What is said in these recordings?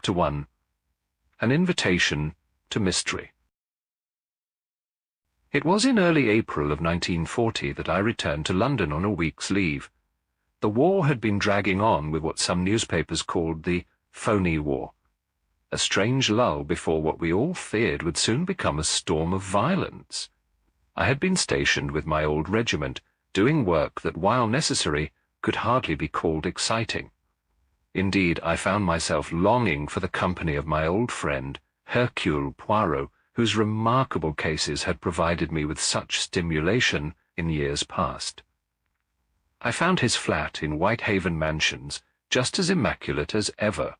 Chapter 1. An Invitation to Mystery. It was in early April of 1940 that I returned to London on a week's leave. The war had been dragging on with what some newspapers called the phony war, a strange lull before what we all feared would soon become a storm of violence. I had been stationed with my old regiment, doing work that, while necessary, could hardly be called exciting. Indeed, I found myself longing for the company of my old friend, Hercule Poirot, whose remarkable cases had provided me with such stimulation in years past. I found his flat in Whitehaven Mansions just as immaculate as ever.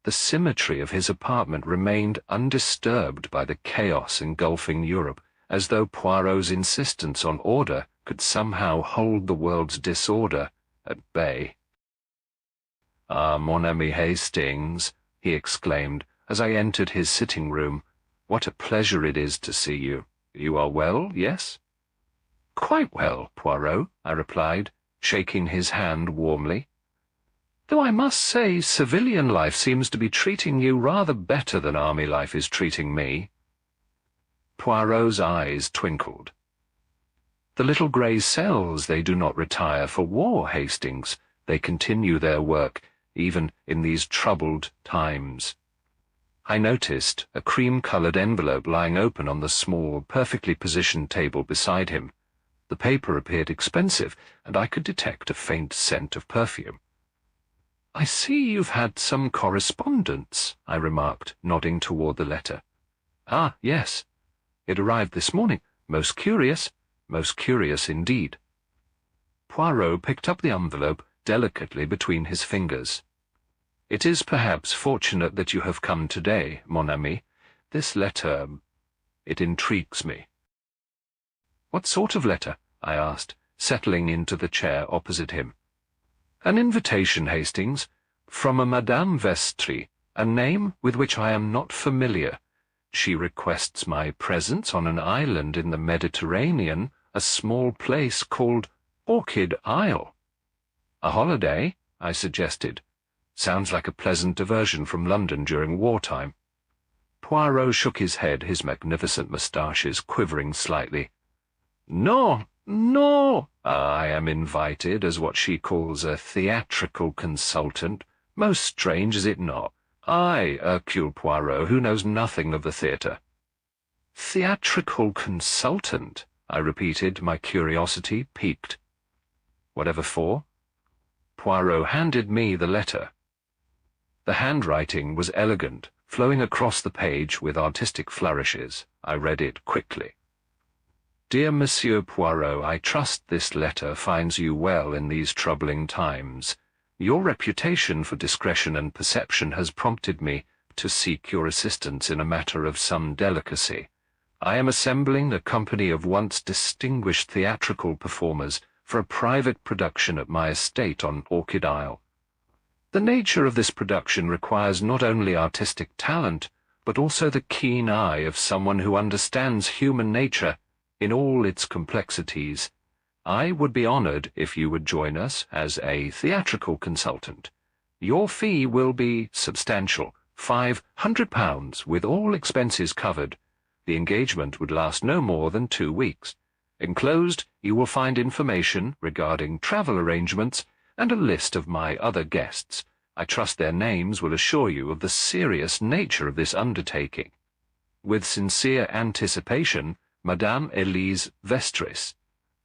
The symmetry of his apartment remained undisturbed by the chaos engulfing Europe, as though Poirot's insistence on order could somehow hold the world's disorder at bay. "Ah, mon ami Hastings," he exclaimed, as I entered his sitting-room, "what a pleasure it is to see you. You are well, yes?" "Quite well, Poirot," I replied, shaking his hand warmly. "Though I must say civilian life seems to be treating you rather better than army life is treating me." Poirot's eyes twinkled. "The little grey cells, they do not retire for war, Hastings. They continue their work, even in these troubled times." I noticed a cream-coloured envelope lying open on the small, perfectly positioned table beside him. The paper appeared expensive, and I could detect a faint scent of perfume. "I see you've had some correspondence," I remarked, nodding toward the letter. "Ah, yes. It arrived this morning. Most curious indeed." Poirot picked up the envelope delicately between his fingers. "It is perhaps fortunate that you have come today, mon ami. This letter, it intrigues me." "What sort of letter?" I asked, settling into the chair opposite him. "An invitation, Hastings, from a Madame Vestry, a name with which I am not familiar. She requests my presence on an island in the Mediterranean, a small place called Orchid Isle." "A holiday?" I suggested. "Sounds like a pleasant diversion from London during wartime." Poirot shook his head, his magnificent moustaches quivering slightly. "No, no. I am invited as what she calls a theatrical consultant. Most strange, is it not? I, Hercule Poirot, who knows nothing of the theatre." "Theatrical consultant," I repeated, my curiosity piqued. "Whatever for?" Poirot handed me the letter. The handwriting was elegant, flowing across the page with artistic flourishes. I read it quickly. "Dear Monsieur Poirot, I trust this letter finds you well in these troubling times. Your reputation for discretion and perception has prompted me to seek your assistance in a matter of some delicacy. I am assembling a company of once distinguished theatrical performers for a private production at my estate on Orchid Isle. The nature of this production requires not only artistic talent, but also the keen eye of someone who understands human nature in all its complexities. I would be honored if you would join us as a theatrical consultant. Your fee will be substantial, £500, with all expenses covered. The engagement would last no more than 2 weeks. Enclosed, you will find information regarding travel arrangements and a list of my other guests. I trust their names will assure you of the serious nature of this undertaking. With sincere anticipation, Madame Elise Vestris."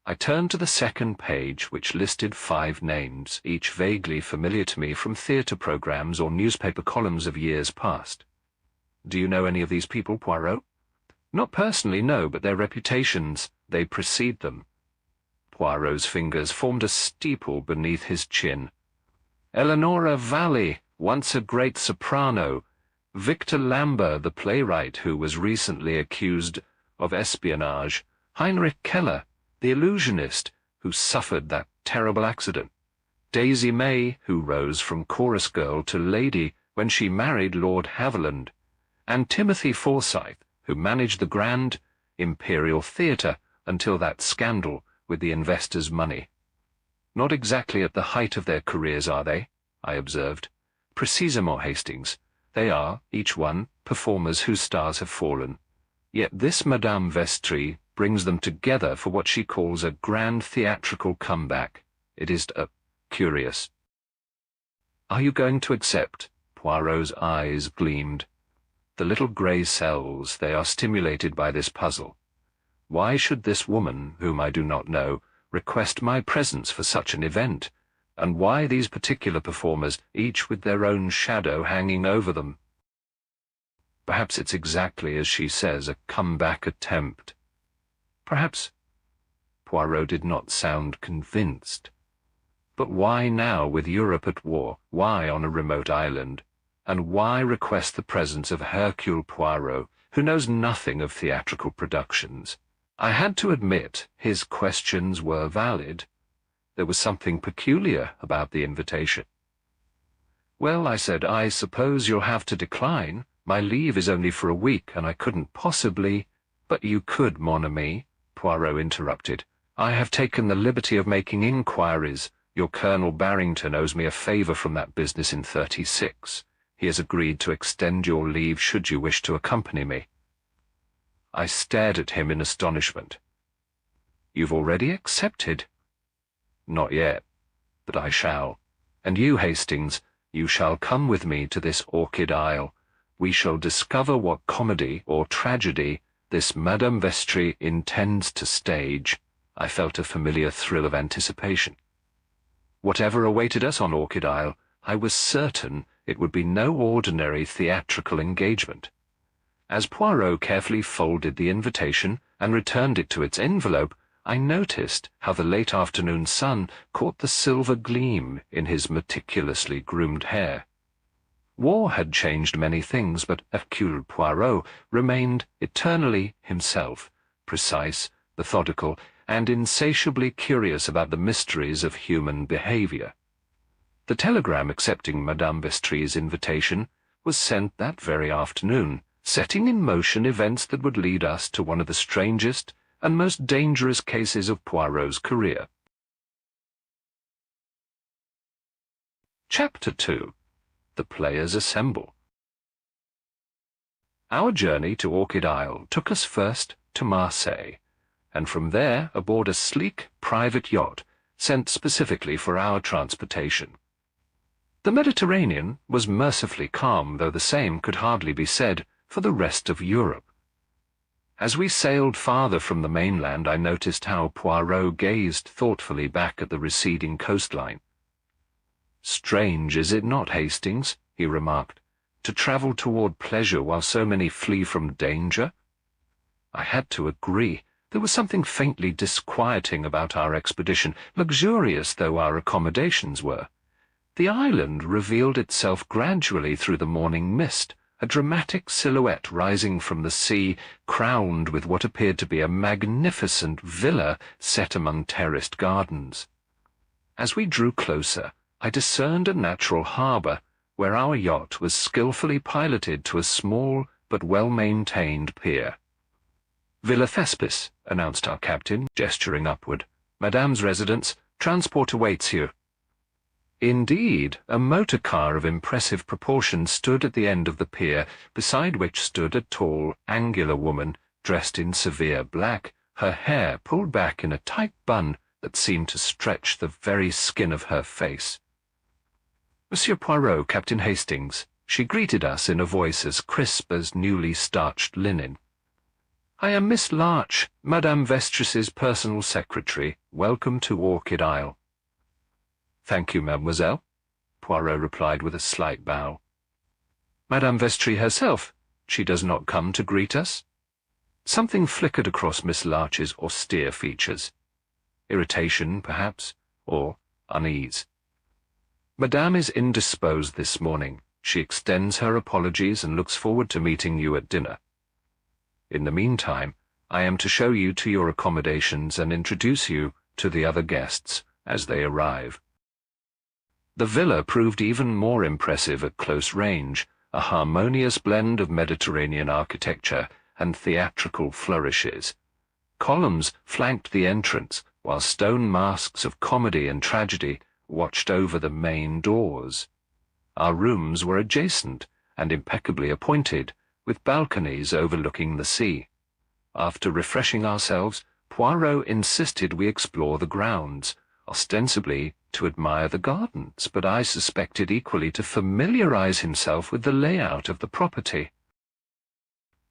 I turned to the second page, which listed 5 names, each vaguely familiar to me from theatre programs or newspaper columns of years past. "Do you know any of these people, Poirot?" "Not personally, no, but their reputations, they precede them." Poirot's fingers formed a steeple beneath his chin. "Eleonora Valli, once a great soprano. Victor Lambert, the playwright who was recently accused of espionage. Heinrich Keller, the illusionist who suffered that terrible accident. Daisy May, who rose from chorus girl to lady when she married Lord Haviland. And Timothy Forsyth, who managed the Grand Imperial Theatre until that scandal with the investors' money." "Not exactly at the height of their careers, are they?" I observed. "Precisement, Hastings. They are, each one, performers whose stars have fallen. Yet this Madame Vestris brings them together for what she calls a grand theatrical comeback. It is curious. Are you going to accept? Poirot's eyes gleamed. The little grey cells, they are stimulated by this puzzle. Why should this woman, whom I do not know, request my presence for such an event? And why these particular performers, each with their own shadow hanging over them? Perhaps it's exactly as she says, a comeback attempt. Perhaps. Poirot did not sound convinced. But why now, with Europe at war? Why on a remote island? And why request the presence of Hercule Poirot, who knows nothing of theatrical productions? I had to admit his questions were valid. There was something peculiar about the invitation. Well, I said, I suppose you'll have to decline. My leave is only for a week, and I couldn't possibly— But you could, mon ami, Poirot interrupted. I have taken the liberty of making inquiries. Your Colonel Barrington owes me a favour from that business in 36. He has agreed to extend your leave should you wish to accompany me. I stared at him in astonishment. You've already accepted? Not yet, but I shall. And you, Hastings, you shall come with me to this Orchid Isle. We shall discover what comedy or tragedy this Madame Vestris intends to stage. I felt a familiar thrill of anticipation. Whatever awaited us on Orchid Isle, I was certain it would be no ordinary theatrical engagement. As Poirot carefully folded the invitation and returned it to its envelope, I noticed how the late afternoon sun caught the silver gleam in his meticulously groomed hair. War had changed many things, but Hercule Poirot remained eternally himself, precise, methodical, and insatiably curious about the mysteries of human behavior. The telegram accepting Madame Vestris' invitation was sent that very afternoon, setting in motion events that would lead us to one of the strangest and most dangerous cases of Poirot's career. Chapter 2. The Players Assemble. Our journey to Orchid Isle took us first to Marseille, and from there aboard a sleek private yacht sent specifically for our transportation. The Mediterranean was mercifully calm, though the same could hardly be said for the rest of Europe. As we sailed farther from the mainland, I noticed how Poirot gazed thoughtfully back at the receding coastline. "Strange, is it not, Hastings," he remarked, "to travel toward pleasure while so many flee from danger?" I had to agree. There was something faintly disquieting about our expedition, luxurious though our accommodations were. The island revealed itself gradually through the morning mist, a dramatic silhouette rising from the sea, crowned with what appeared to be a magnificent villa set among terraced gardens. As we drew closer, I discerned a natural harbour, where our yacht was skilfully piloted to a small but well-maintained pier. "Villa Thespis," announced our captain, gesturing upward. "Madame's residence. Transport awaits you." Indeed, a motor car of impressive proportions stood at the end of the pier, beside which stood a tall, angular woman, dressed in severe black, her hair pulled back in a tight bun that seemed to stretch the very skin of her face. "Monsieur Poirot, Captain Hastings," she greeted us in a voice as crisp as newly starched linen. "I am Miss Larch, Madame Vestris's personal secretary. Welcome to Orchid Isle." "Thank you, mademoiselle," Poirot replied with a slight bow. "Madame Vestris herself, she does not come to greet us?" Something flickered across Miss Larch's austere features. Irritation, perhaps, or unease. "Madame is indisposed this morning. She extends her apologies and looks forward to meeting you at dinner. In the meantime, I am to show you to your accommodations and introduce you to the other guests as they arrive." The villa proved even more impressive at close range, a harmonious blend of Mediterranean architecture and theatrical flourishes. Columns flanked the entrance, while stone masks of comedy and tragedy watched over the main doors. Our rooms were adjacent, and impeccably appointed, with balconies overlooking the sea. After refreshing ourselves, Poirot insisted we explore the grounds, ostensibly to admire the gardens, but I suspected equally to familiarize himself with the layout of the property.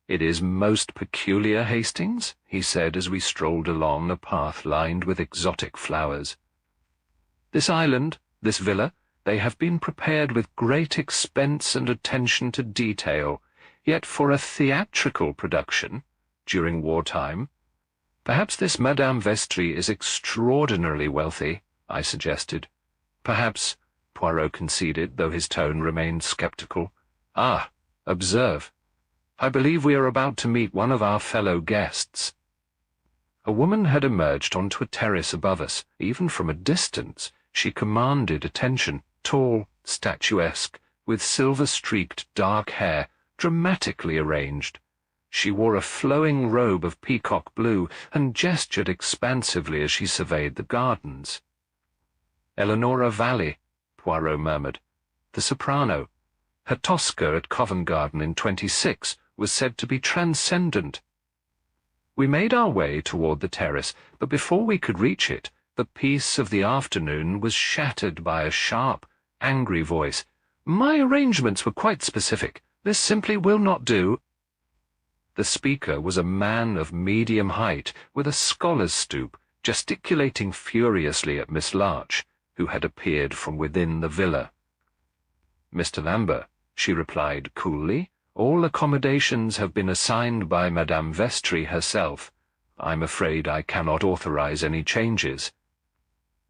"It is most peculiar, Hastings," he said as we strolled along a path lined with exotic flowers. "This island, this villa, they have been prepared with great expense and attention to detail, yet for a theatrical production, during wartime. Perhaps this Madame Vestry is extraordinarily wealthy," I suggested. "Perhaps," Poirot conceded, though his tone remained sceptical. "Ah, observe. I believe we are about to meet one of our fellow guests." A woman had emerged onto a terrace above us. Even from a distance, she commanded attention, tall, statuesque, with silver-streaked dark hair, dramatically arranged. She wore a flowing robe of peacock blue and gestured expansively as she surveyed the gardens. "Eleanora Valley," Poirot murmured. "The soprano. Her Tosca at Covent Garden in '26 was said to be transcendent." We made our way toward the terrace, but before we could reach it, the peace of the afternoon was shattered by a sharp, angry voice. "My arrangements were quite specific. This simply will not do." The speaker was a man of medium height, with a scholar's stoop, gesticulating furiously at Miss Larch, who had appeared from within the villa. "Mr. Lambert," she replied coolly, "all accommodations have been assigned by Madame Vestry herself. I'm afraid I cannot authorize any changes."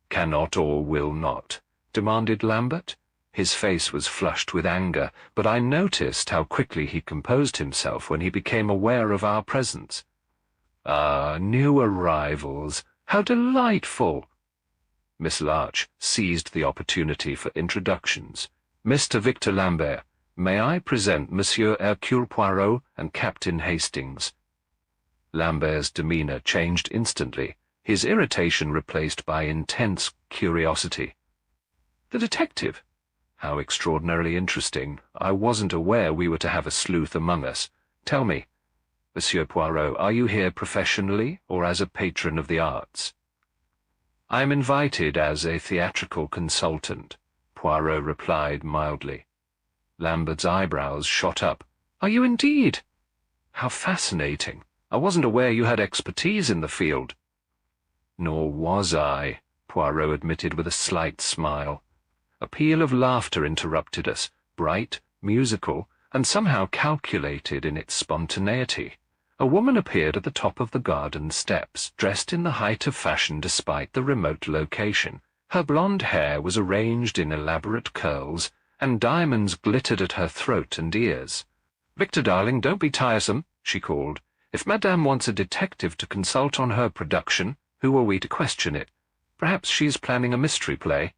"Cannot or will not?" demanded Lambert. His face was flushed with anger, but I noticed how quickly he composed himself when he became aware of our presence. "Ah, new arrivals. How delightful!" Miss Larch seized the opportunity for introductions. "Mr. Victor Lambert, may I present Monsieur Hercule Poirot and Captain Hastings?" Lambert's demeanor changed instantly, his irritation replaced by intense curiosity. "The detective? How extraordinarily interesting. I wasn't aware we were to have a sleuth among us. Tell me, Monsieur Poirot, are you here professionally or as a patron of the arts?" "I am invited as a theatrical consultant," Poirot replied mildly. Lambert's eyebrows shot up. "Are you indeed? How fascinating. I wasn't aware you had expertise in the field." "Nor was I," Poirot admitted with a slight smile. A peal of laughter interrupted us, bright, musical, and somehow calculated in its spontaneity. A woman appeared at the top of the garden steps, dressed in the height of fashion despite the remote location. Her blonde hair was arranged in elaborate curls, and diamonds glittered at her throat and ears. "Victor, darling, don't be tiresome," she called. "If Madame wants a detective to consult on her production, who are we to question it? Perhaps she is planning a mystery play."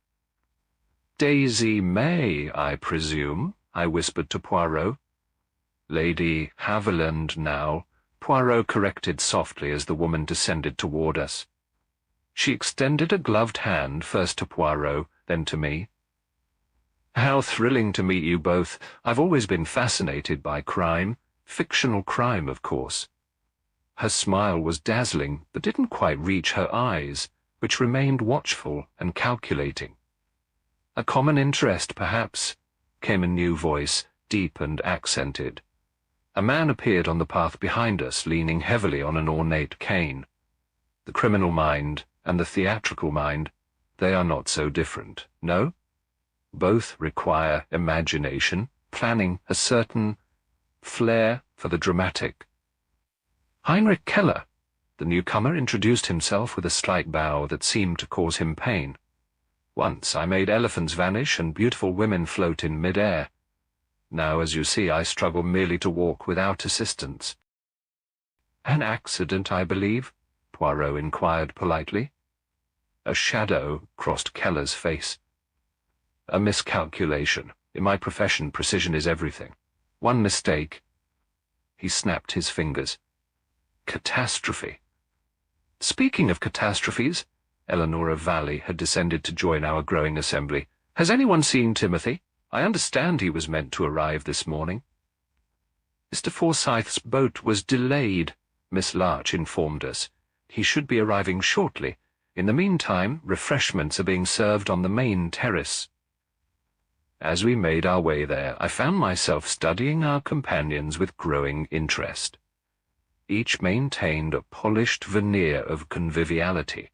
"Daisy May, I presume," I whispered to Poirot. "Lady Haviland now," Poirot corrected softly as the woman descended toward us. She extended a gloved hand first to Poirot, then to me. "How thrilling to meet you both. I've always been fascinated by crime. Fictional crime, of course." Her smile was dazzling, but didn't quite reach her eyes, which remained watchful and calculating. "A common interest, perhaps," came a new voice, deep and accented. A man appeared on the path behind us, leaning heavily on an ornate cane. The criminal mind and the theatrical mind, they are not so different, no? Both require imagination, planning, a certain flair for the dramatic. "Heinrich Keller," the newcomer introduced himself with a slight bow that seemed to cause him pain. "Once I made elephants vanish and beautiful women float in mid-air. Now, as you see, I struggle merely to walk without assistance." "An accident, I believe?" Poirot inquired politely. A shadow crossed Keller's face. "A miscalculation. In my profession, precision is everything. One mistake." He snapped his fingers. "Catastrophe." "Speaking of catastrophes," Eleanora Valley had descended to join our growing assembly. "Has anyone seen Timothy? I understand he was meant to arrive this morning." "Mr. Forsyth's boat was delayed," Miss Larch informed us. "He should be arriving shortly. In the meantime, refreshments are being served on the main terrace." As we made our way there, I found myself studying our companions with growing interest. Each maintained a polished veneer of conviviality,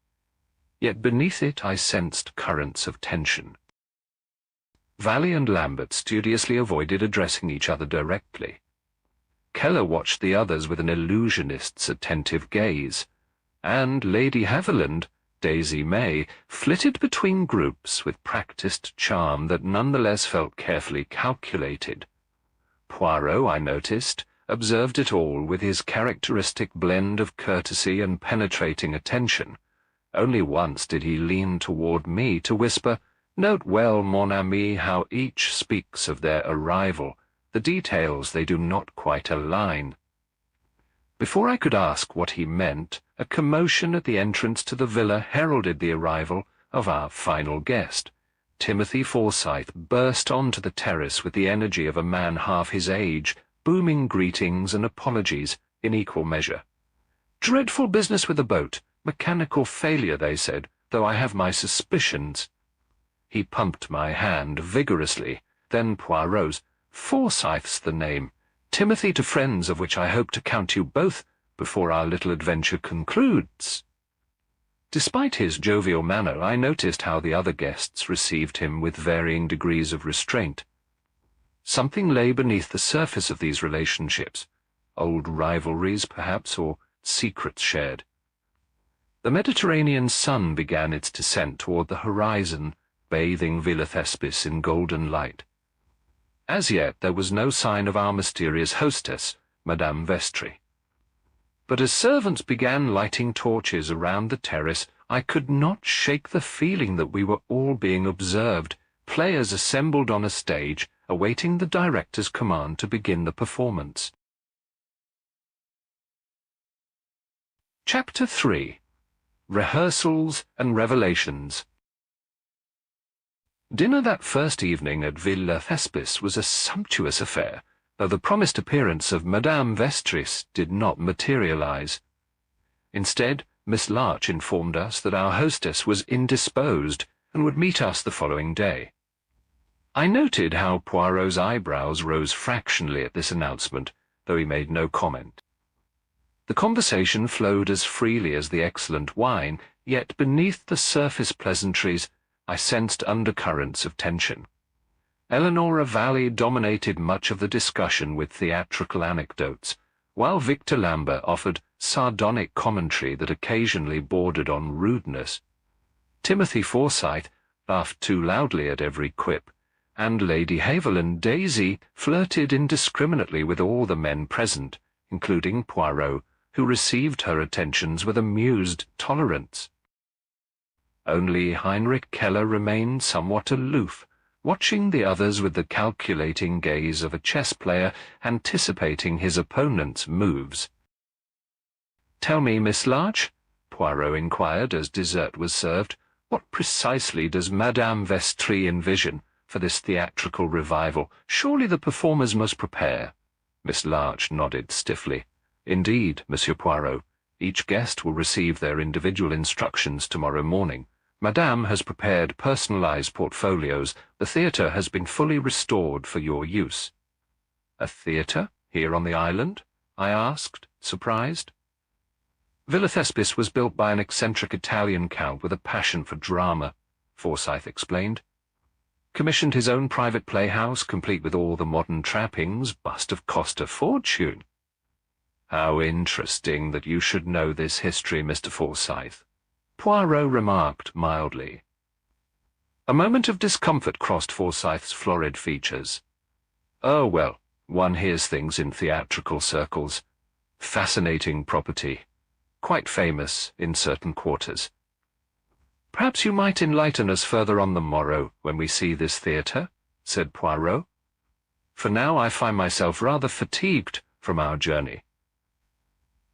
yet beneath it I sensed currents of tension. Valley and Lambert studiously avoided addressing each other directly. Keller watched the others with an illusionist's attentive gaze, and Lady Haviland, Daisy May, flitted between groups with practiced charm that nonetheless felt carefully calculated. Poirot, I noticed, observed it all with his characteristic blend of courtesy and penetrating attention. Only once did he lean toward me to whisper, "Note well, mon ami, how each speaks of their arrival. The details they do not quite align." Before I could ask what he meant, a commotion at the entrance to the villa heralded the arrival of our final guest. Timothy Forsyth burst onto the terrace with the energy of a man half his age, booming greetings and apologies in equal measure. "Dreadful business with the boat. Mechanical failure, they said, though I have my suspicions." He pumped my hand vigorously, then Poirot's. "Forsyth's the name. Timothy to friends, of which I hope to count you both before our little adventure concludes." Despite his jovial manner, I noticed how the other guests received him with varying degrees of restraint. Something lay beneath the surface of these relationships, old rivalries perhaps, or secrets shared. The Mediterranean sun began its descent toward the horizon, bathing Villa Thespis in golden light. As yet there was no sign of our mysterious hostess, Madame Vestry. But as servants began lighting torches around the terrace, I could not shake the feeling that we were all being observed, players assembled on a stage, awaiting the director's command to begin the performance. Chapter 3. Rehearsals and Revelations. Dinner that first evening at Villa Thespis was a sumptuous affair, though the promised appearance of Madame Vestris did not materialize. Instead, Miss Larch informed us that our hostess was indisposed and would meet us the following day. I noted how Poirot's eyebrows rose fractionally at this announcement, though he made no comment. The conversation flowed as freely as the excellent wine, yet beneath the surface pleasantries I sensed undercurrents of tension. Eleanora Valley dominated much of the discussion with theatrical anecdotes, while Victor Lambert offered sardonic commentary that occasionally bordered on rudeness. Timothy Forsyth laughed too loudly at every quip, and Lady Haviland Daisy flirted indiscriminately with all the men present, including Poirot, who received her attentions with amused tolerance. Only Heinrich Keller remained somewhat aloof, watching the others with the calculating gaze of a chess player anticipating his opponent's moves. "Tell me, Miss Larch," Poirot inquired as dessert was served, "what precisely does Madame Vestry envision for this theatrical revival? Surely the performers must prepare." Miss Larch nodded stiffly. "Indeed, Monsieur Poirot. Each guest will receive their individual instructions tomorrow morning. Madame has prepared personalized portfolios. The theatre has been fully restored for your use." "A theatre? Here on the island?" I asked, surprised. "Villa Thespis was built by an eccentric Italian count with a passion for drama," Forsyth explained. "Commissioned his own private playhouse, complete with all the modern trappings, must have cost a fortune." "How interesting that you should know this history, Mr. Forsyth," Poirot remarked mildly. A moment of discomfort crossed Forsyth's florid features. "Oh, well, one hears things in theatrical circles. Fascinating property. Quite famous in certain quarters. Perhaps you might enlighten us further on the morrow when we see this theatre," said Poirot. "For now I find myself rather fatigued from our journey."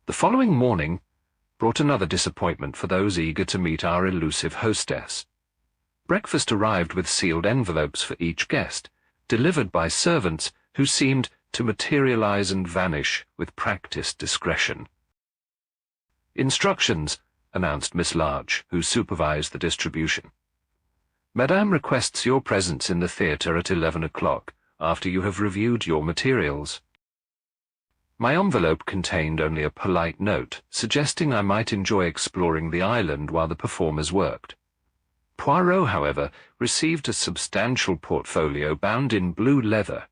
The following morning brought another disappointment for those eager to meet our elusive hostess. Breakfast arrived with sealed envelopes for each guest, delivered by servants who seemed to materialize and vanish with practiced discretion. "Instructions," announced Miss Larch, who supervised the distribution. "Madame requests your presence in the theatre at 11 o'clock, after you have reviewed your materials." My envelope contained only a polite note, suggesting I might enjoy exploring the island while the performers worked. Poirot, however, received a substantial portfolio bound in blue leather.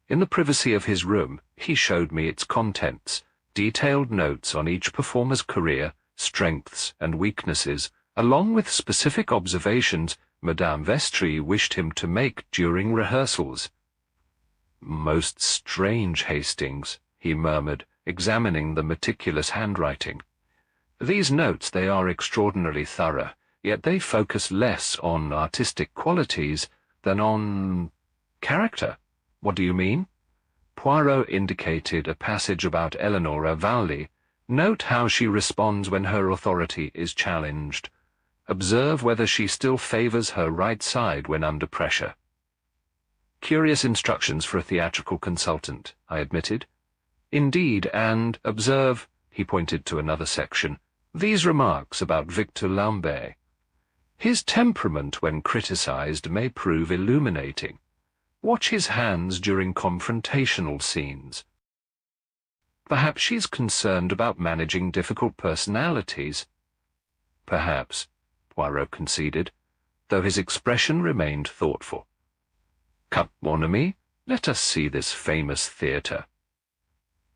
In the privacy of his room, he showed me its contents, detailed notes on each performer's career, strengths and weaknesses, along with specific observations Madame Vestry wished him to make during rehearsals. "Most strange, Hastings," he murmured, examining the meticulous handwriting. "These notes, they are extraordinarily thorough, yet they focus less on artistic qualities than on character. What do you mean?" Poirot indicated a passage about Eleanor Valley. "Note how she responds when her authority is challenged. Observe whether she still favors her right side when under pressure." "Curious instructions for a theatrical consultant," I admitted. "Indeed, and observe," he pointed to another section, "these remarks about Victor Lambert. His temperament when criticized may prove illuminating. Watch his hands during confrontational scenes. Perhaps she's concerned about managing difficult personalities." "Perhaps," Poirot conceded, though his expression remained thoughtful. "Come, mon ami, let us see this famous theatre."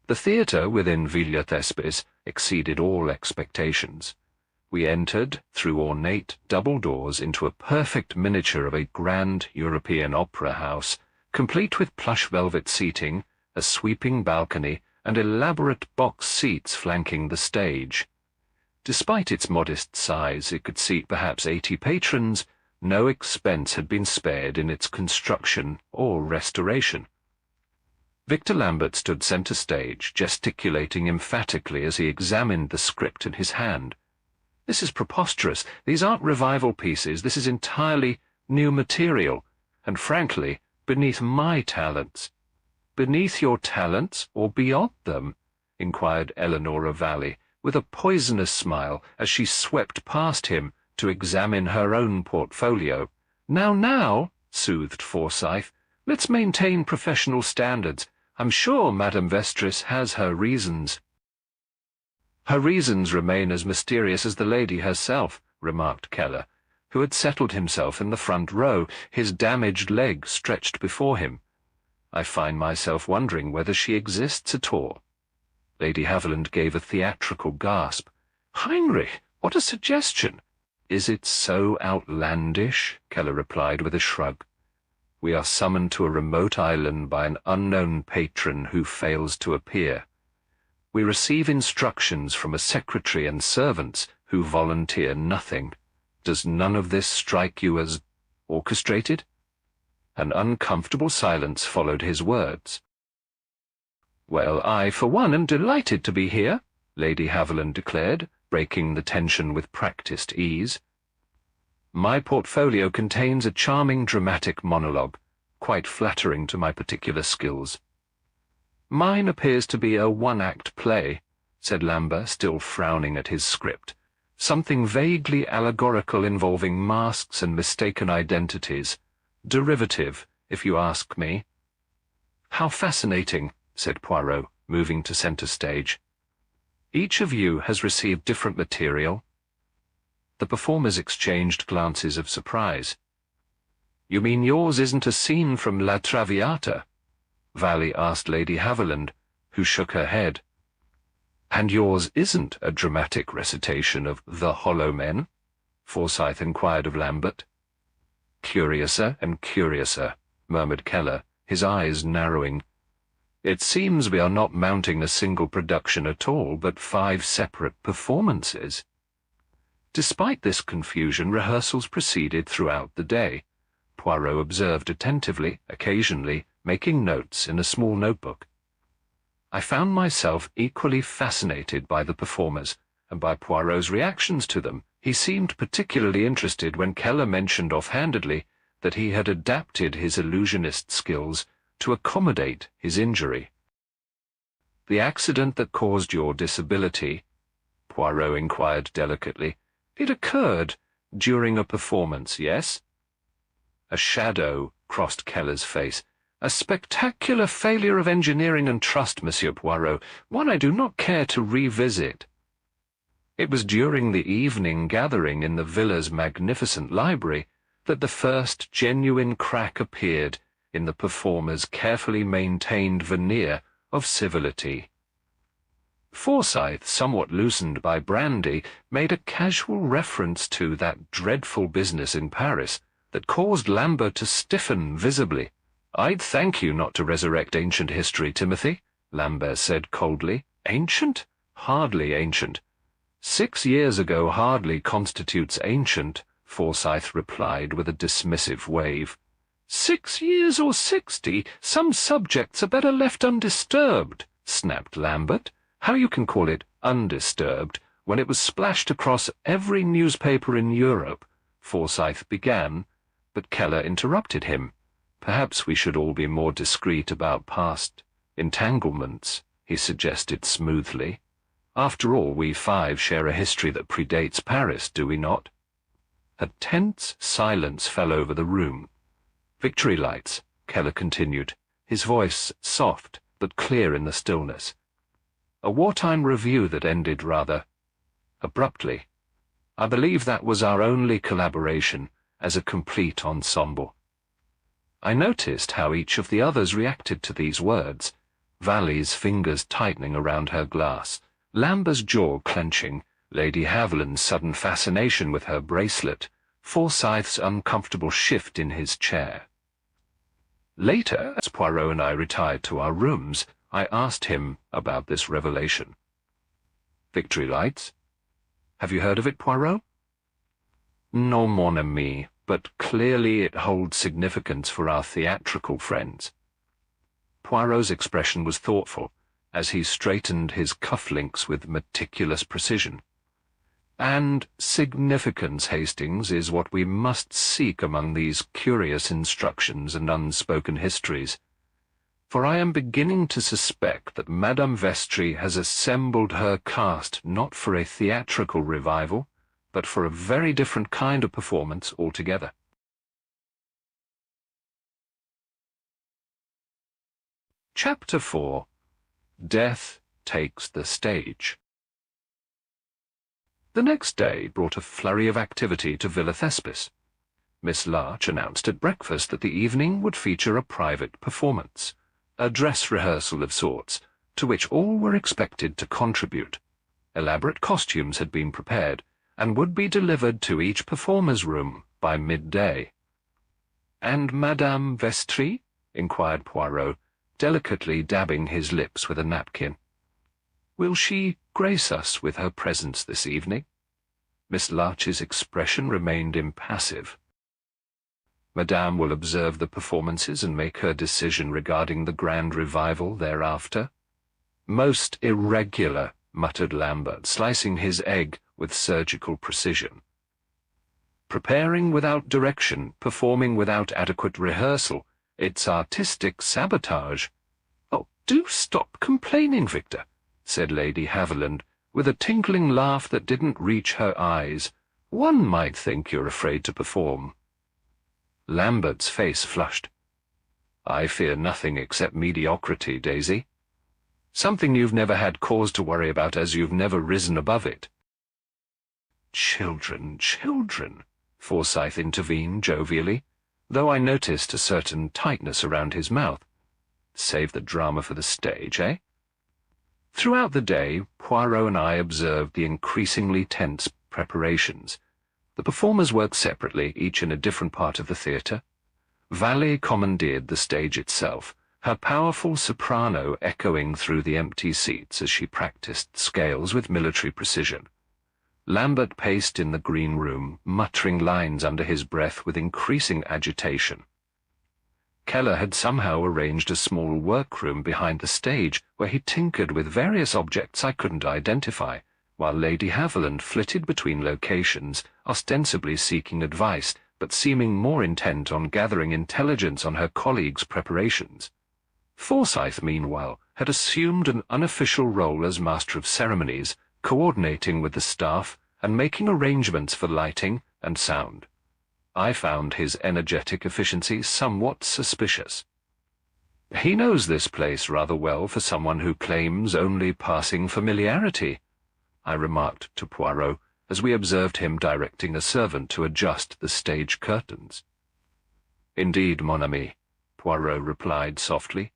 The theatre within Villa Thespis exceeded all expectations. We entered through ornate double doors into a perfect miniature of a grand European opera house, complete with plush velvet seating, a sweeping balcony, and elaborate box seats flanking the stage. Despite its modest size, it could seat perhaps 80 patrons. No expense had been spared in its construction or restoration. Victor Lambert stood center stage, gesticulating emphatically as he examined the script in his hand. "This is preposterous. These aren't revival pieces. This is entirely new material, and frankly, beneath my talents." "Beneath your talents, or beyond them?" inquired Eleanor Valley, with a poisonous smile as she swept past him to examine her own portfolio. Now, soothed Forsyth, "let's maintain professional standards. I'm sure Madame Vestris has her reasons." "Her reasons remain as mysterious as the lady herself," remarked Keller, who had settled himself in the front row, his damaged leg stretched before him. "I find myself wondering whether she exists at all." Lady Haviland gave a theatrical gasp. "Heinrich, what a suggestion!" "Is it so outlandish?" Keller replied with a shrug. "We are summoned to a remote island by an unknown patron who fails to appear. We receive instructions from a secretary and servants who volunteer nothing. Does none of this strike you as orchestrated?" An uncomfortable silence followed his words. "Well, I, for one, am delighted to be here," Lady Haviland declared, breaking the tension with practiced ease. "My portfolio contains a charming dramatic monologue, quite flattering to my particular skills." "Mine appears to be a one-act play," said Lambert, still frowning at his script. "Something vaguely allegorical involving masks and mistaken identities. Derivative, if you ask me." "How fascinating," said Poirot, moving to center stage. "Each of you has received different material." The performers exchanged glances of surprise. "You mean yours isn't a scene from La Traviata?" Valley asked Lady Haviland, who shook her head. "And yours isn't a dramatic recitation of The Hollow Men?" Forsyth inquired of Lambert. "Curiouser and curiouser," murmured Keller, his eyes narrowing. "It seems we are not mounting a single production at all, but 5 separate performances." Despite this confusion, rehearsals proceeded throughout the day. Poirot observed attentively, occasionally making notes in a small notebook. I found myself equally fascinated by the performers, and by Poirot's reactions to them. He seemed particularly interested when Keller mentioned offhandedly that he had adapted his illusionist skills to accommodate his injury. "The accident that caused your disability," Poirot inquired delicately, "it occurred during a performance, yes?" A shadow crossed Keller's face. "A spectacular failure of engineering and trust, Monsieur Poirot, one I do not care to revisit. It was during the evening gathering in the villa's magnificent library that the first genuine crack appeared in the performer's carefully maintained veneer of civility." Forsyth, somewhat loosened by brandy, made a casual reference to that dreadful business in Paris that caused Lambert to stiffen visibly. "I'd thank you not to resurrect ancient history, Timothy," Lambert said coldly. "Ancient? Hardly ancient." "6 years ago hardly constitutes ancient," Forsyth replied with a dismissive wave. 6 years or 60, some subjects are better left undisturbed," snapped Lambert. "How you can call it undisturbed when it was splashed across every newspaper in Europe," Forsyth began, but Keller interrupted him. "Perhaps we should all be more discreet about past entanglements," he suggested smoothly. "After all, we 5 share a history that predates Paris, do we not?" A tense silence fell over the room. "Victory lights," Keller continued, his voice soft but clear in the stillness. "A wartime review that ended rather abruptly. I believe that was our only collaboration as a complete ensemble." I noticed how each of the others reacted to these words, Valley's fingers tightening around her glass, Lambert's jaw clenching, Lady Haviland's sudden fascination with her bracelet, Forsyth's uncomfortable shift in his chair. Later, as Poirot and I retired to our rooms, I asked him about this revelation. "Victory lights? Have you heard of it, Poirot?" "Non, mon ami, but clearly it holds significance for our theatrical friends." Poirot's expression was thoughtful, as he straightened his cufflinks with meticulous precision. "And significance, Hastings, is what we must seek among these curious instructions and unspoken histories. For I am beginning to suspect that Madame Vestry has assembled her cast not for a theatrical revival, but for a very different kind of performance altogether." Chapter 4. Death Takes the Stage. The next day brought a flurry of activity to Villa Thespis. Miss Larch announced at breakfast that the evening would feature a private performance, a dress rehearsal of sorts, to which all were expected to contribute. Elaborate costumes had been prepared, and would be delivered to each performer's room by midday. "And Madame Vestry?" inquired Poirot, delicately dabbing his lips with a napkin. "Will she grace us with her presence this evening?" Miss Larch's expression remained impassive. "Madame will observe the performances and make her decision regarding the grand revival thereafter." "Most irregular," muttered Lambert, slicing his egg with surgical precision. "Preparing without direction, performing without adequate rehearsal. It's artistic sabotage." "Oh, do stop complaining, Victor," said Lady Haviland, with a tinkling laugh that didn't reach her eyes. "One might think you're afraid to perform." Lambert's face flushed. "I fear nothing except mediocrity, Daisy. Something you've never had cause to worry about, as you've never risen above it." "Children, children," Forsyth intervened jovially, though I noticed a certain tightness around his mouth. "Save the drama for the stage, eh?" Throughout the day, Poirot and I observed the increasingly tense preparations. The performers worked separately, each in a different part of the theatre. Valley commandeered the stage itself, her powerful soprano echoing through the empty seats as she practiced scales with military precision. Lambert paced in the green room, muttering lines under his breath with increasing agitation. Keller had somehow arranged a small workroom behind the stage where he tinkered with various objects I couldn't identify, while Lady Haviland flitted between locations, ostensibly seeking advice, but seeming more intent on gathering intelligence on her colleagues' preparations. Forsyth, meanwhile, had assumed an unofficial role as master of ceremonies, coordinating with the staff and making arrangements for lighting and sound. I found his energetic efficiency somewhat suspicious. "He knows this place rather well for someone who claims only passing familiarity," I remarked to Poirot, as we observed him directing a servant to adjust the stage curtains. "Indeed, mon ami," Poirot replied softly.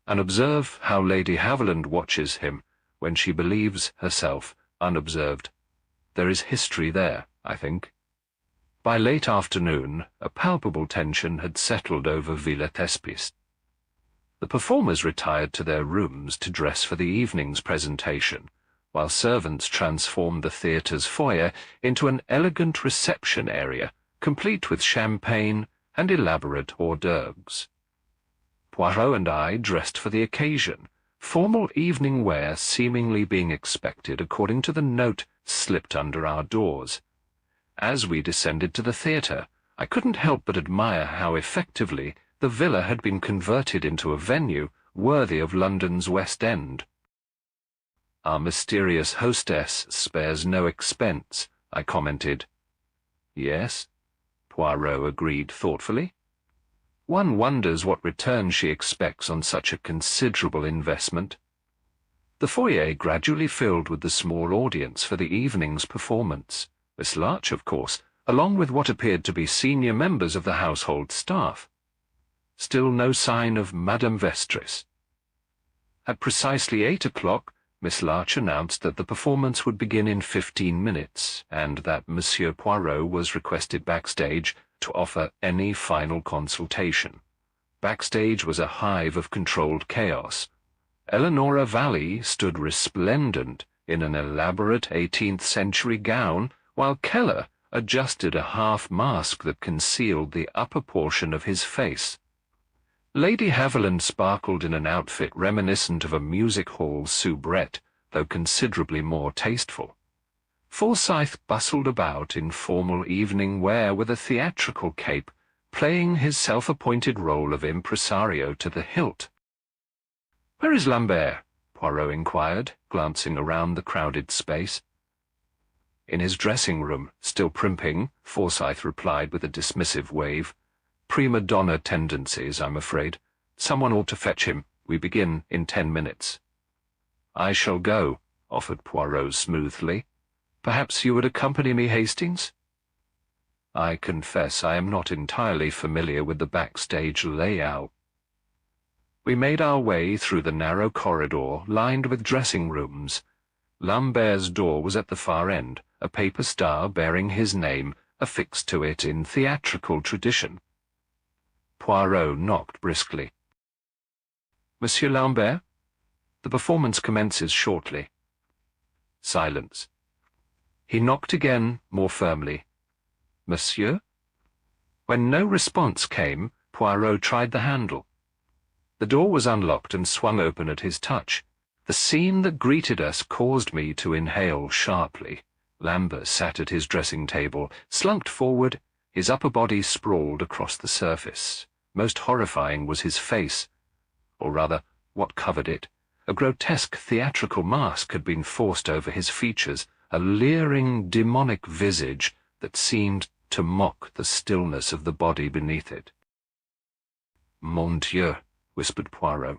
"And observe how Lady Haviland watches him when she believes herself unobserved. There is history there, I think." By late afternoon, a palpable tension had settled over Villa Thespis. The performers retired to their rooms to dress for the evening's presentation, while servants transformed the theatre's foyer into an elegant reception area, complete with champagne and elaborate hors d'oeuvres. Poirot and I dressed for the occasion, formal evening wear seemingly being expected according to the note slipped under our doors. As we descended to the theatre, I couldn't help but admire how effectively the villa had been converted into a venue worthy of London's West End. "Our mysterious hostess spares no expense," I commented. "Yes," Poirot agreed thoughtfully. "One wonders what return she expects on such a considerable investment." The foyer gradually filled with the small audience for the evening's performance. Miss Larch, of course, along with what appeared to be senior members of the household staff. Still no sign of Madame Vestris. At precisely 8 o'clock, Miss Larch announced that the performance would begin in 15 minutes, and that Monsieur Poirot was requested backstage to offer any final consultation. Backstage was a hive of controlled chaos. Eleanora Valley stood resplendent in an elaborate 18th-century gown, while Keller adjusted a half-mask that concealed the upper portion of his face. Lady Haviland sparkled in an outfit reminiscent of a music-hall soubrette, though considerably more tasteful. Forsyth bustled about in formal evening wear with a theatrical cape, playing his self-appointed role of impresario to the hilt. "Where is Lambert?" Poirot inquired, glancing around the crowded space. "In his dressing-room, still primping," Forsyth replied with a dismissive wave. "Prima donna tendencies, I'm afraid. Someone ought to fetch him. We begin in 10 minutes. "I shall go," offered Poirot smoothly. "Perhaps you would accompany me, Hastings?" I confess I am not entirely familiar with the backstage layout. We made our way through the narrow corridor lined with dressing rooms. Lambert's door was at the far end, a paper star bearing his name affixed to it in theatrical tradition. Poirot knocked briskly. "Monsieur Lambert? The performance commences shortly." Silence. He knocked again, more firmly. "Monsieur?" When no response came, Poirot tried the handle. The door was unlocked and swung open at his touch. The scene that greeted us caused me to inhale sharply. Lambert sat at his dressing table, slumped forward, his upper body sprawled across the surface. Most horrifying was his face, or rather, what covered it. A grotesque theatrical mask had been forced over his features, a leering, demonic visage that seemed to mock the stillness of the body beneath it. "Mon Dieu," whispered Poirot.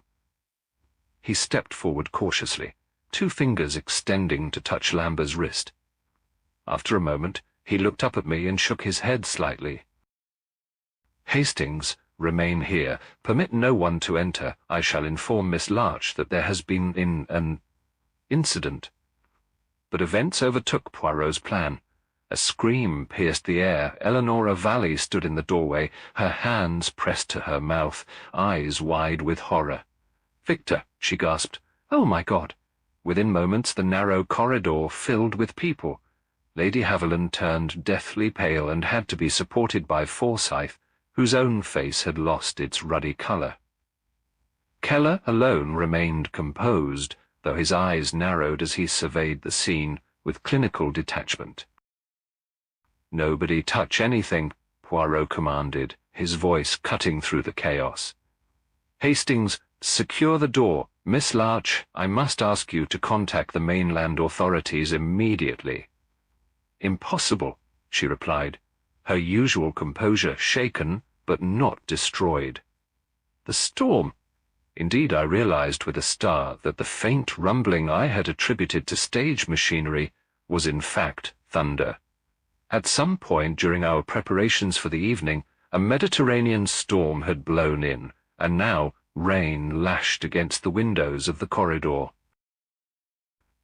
He stepped forward cautiously, 2 fingers extending to touch Lambert's wrist. After a moment, he looked up at me and shook his head slightly. "Hastings, remain here. Permit no one to enter. I shall inform Miss Larch that there has been an incident." But events overtook Poirot's plan. A scream pierced the air. Eleanora Valley stood in the doorway, her hands pressed to her mouth, eyes wide with horror. "Victor," she gasped. "Oh, my God!" Within moments the narrow corridor filled with people. Lady Haviland turned deathly pale and had to be supported by Forsyth, whose own face had lost its ruddy colour. Keller alone remained composed, though his eyes narrowed as he surveyed the scene with clinical detachment. "Nobody touch anything," Poirot commanded, his voice cutting through the chaos. "Hastings, secure the door. Miss Larch, I must ask you to contact the mainland authorities immediately." "Impossible," she replied, her usual composure shaken but not destroyed. The storm! Indeed, I realized with a start that the faint rumbling I had attributed to stage machinery was in fact thunder. At some point during our preparations for the evening, a Mediterranean storm had blown in, and now rain lashed against the windows of the corridor.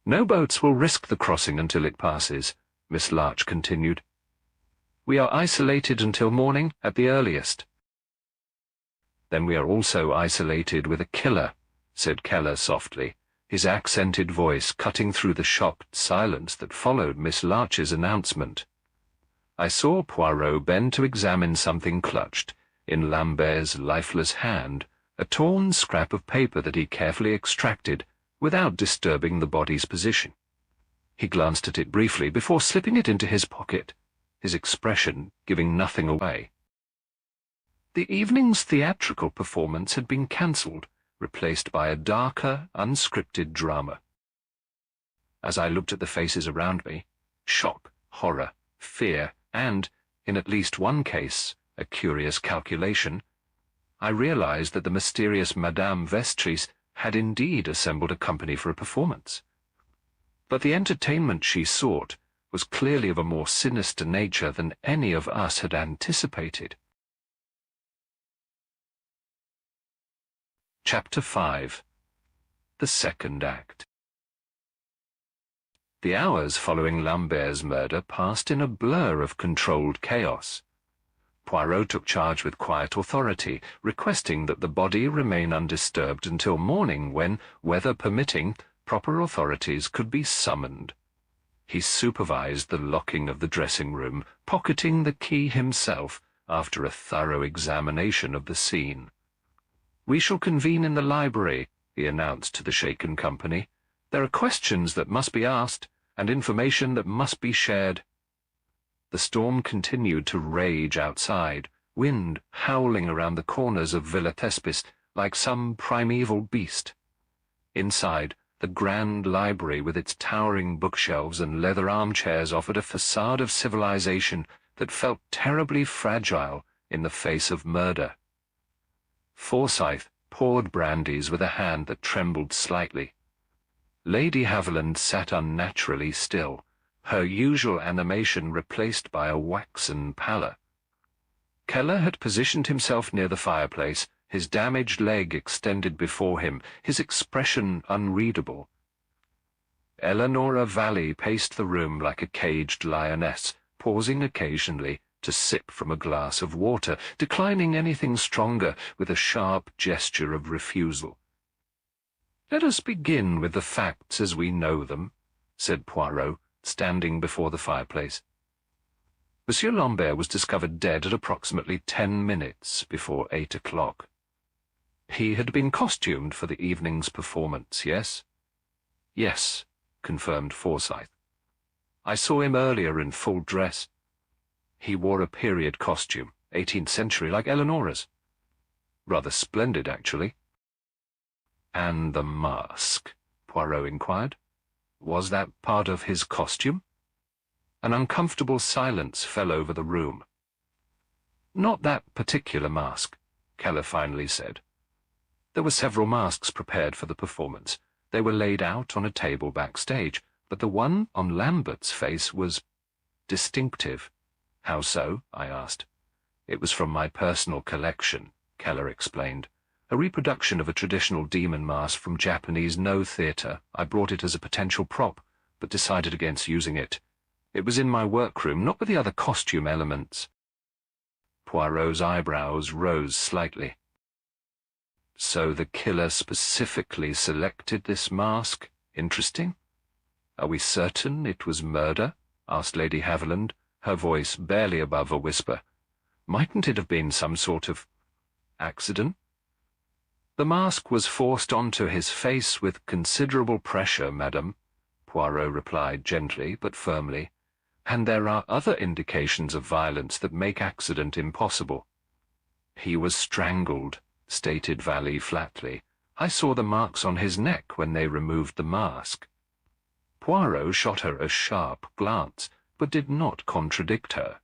"No boats will risk the crossing until it passes," Miss Larch continued. "We are isolated until morning at the earliest." "Then we are also isolated with a killer," said Keller softly, his accented voice cutting through the shocked silence that followed Miss Larch's announcement. I saw Poirot bend to examine something clutched, in Lambert's lifeless hand, a torn scrap of paper that he carefully extracted without disturbing the body's position. He glanced at it briefly before slipping it into his pocket, his expression giving nothing away. The evening's theatrical performance had been cancelled, replaced by a darker, unscripted drama. As I looked at the faces around me, shock, horror, fear, and, in at least one case, a curious calculation, I realized that the mysterious Madame Vestris had indeed assembled a company for a performance. But the entertainment she sought was clearly of a more sinister nature than any of us had anticipated. Chapter 5. The Second Act. The hours following Lambert's murder passed in a blur of controlled chaos. Poirot took charge with quiet authority, requesting that the body remain undisturbed until morning when, weather permitting, proper authorities could be summoned. He supervised the locking of the dressing room, pocketing the key himself after a thorough examination of the scene. "We shall convene in the library," he announced to the shaken company. "There are questions that must be asked, and information that must be shared." The storm continued to rage outside, wind howling around the corners of Villa Thespis like some primeval beast. Inside, the grand library with its towering bookshelves and leather armchairs offered a facade of civilization that felt terribly fragile in the face of murder. Forsyth poured brandies with a hand that trembled slightly. Lady Haviland sat unnaturally still, her usual animation replaced by a waxen pallor. Keller had positioned himself near the fireplace, his damaged leg extended before him, his expression unreadable. Eleanora Valley paced the room like a caged lioness, pausing occasionally to sip from a glass of water, declining anything stronger with a sharp gesture of refusal. "Let us begin with the facts as we know them," said Poirot, standing before the fireplace. Monsieur Lambert was discovered dead at approximately 10 minutes before 8 o'clock. He had been costumed for the evening's performance, yes? "Yes," confirmed Forsyth. "I saw him earlier in full dress. He wore a period costume, 18th century, like Eleanora's. Rather splendid, actually." "And the mask?" Poirot inquired. "Was that part of his costume?" An uncomfortable silence fell over the room. "Not that particular mask," Keller finally said. "There were several masks prepared for the performance. They were laid out on a table backstage, but the one on Lambert's face was distinctive." "How so?" I asked. "It was from my personal collection," Keller explained. "A reproduction of a traditional demon mask from Japanese No theatre. I brought it as a potential prop, but decided against using it. It was in my workroom, not with the other costume elements." Poirot's eyebrows rose slightly. "So the killer specifically selected this mask? Interesting. Are we certain it was murder?" asked Lady Haviland, her voice barely above a whisper. "Mightn't it have been some sort of accident?" "The mask was forced onto his face with considerable pressure, madam," Poirot replied gently but firmly. And there are other indications of violence that make accident impossible. He was strangled, stated Valley flatly. I saw the marks on his neck when they removed the mask. Poirot shot her a sharp glance, but did not contradict her.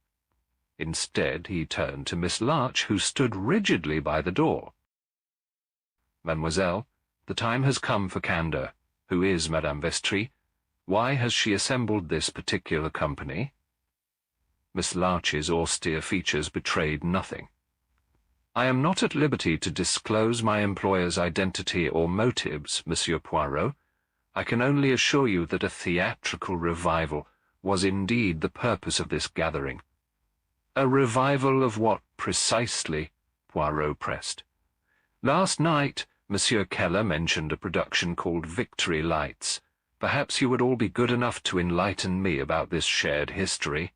Instead, he turned to Miss Larch, who stood rigidly by the door. Mademoiselle, the time has come for candour. Who is Madame Vestris? Why has she assembled this particular company? Miss Larch's austere features betrayed nothing. I am not at liberty to disclose my employer's identity or motives, Monsieur Poirot. I can only assure you that a theatrical revival was indeed the purpose of this gathering. A revival of what precisely? Poirot pressed. Last night, Monsieur Keller mentioned a production called Victory Lights. Perhaps you would all be good enough to enlighten me about this shared history.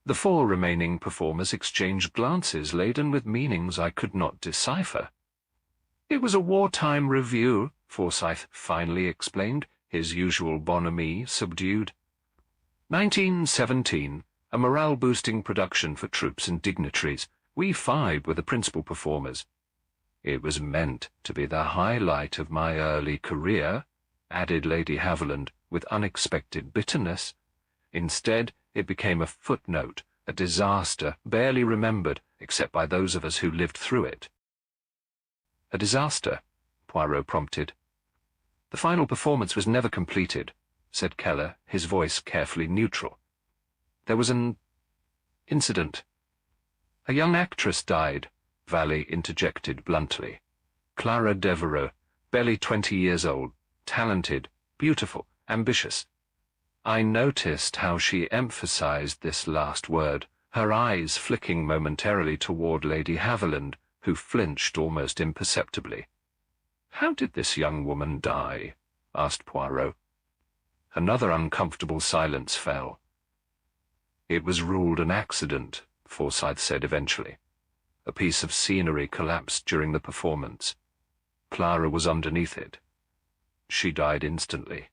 The four remaining performers exchanged glances laden with meanings I could not decipher. It was a wartime review, Forsyth finally explained, his usual bonhomie subdued. 1917, a morale-boosting production for troops and dignitaries. We five were the principal performers. It was meant to be the highlight of my early career, added Lady Haviland with unexpected bitterness. Instead, it became a footnote, a disaster barely remembered except by those of us who lived through it. A disaster? Poirot prompted. The final performance was never completed, said Keller, his voice carefully neutral. There was an incident. A young actress died, Valley interjected bluntly. Clara Devereux, barely 20 years old, talented, beautiful, ambitious. I noticed how she emphasized this last word, her eyes flicking momentarily toward Lady Haviland, who flinched almost imperceptibly. How did this young woman die? Asked Poirot. Another uncomfortable silence fell. It was ruled an accident, Forsyth said eventually. A piece of scenery collapsed during the performance. Clara was underneath it. She died instantly.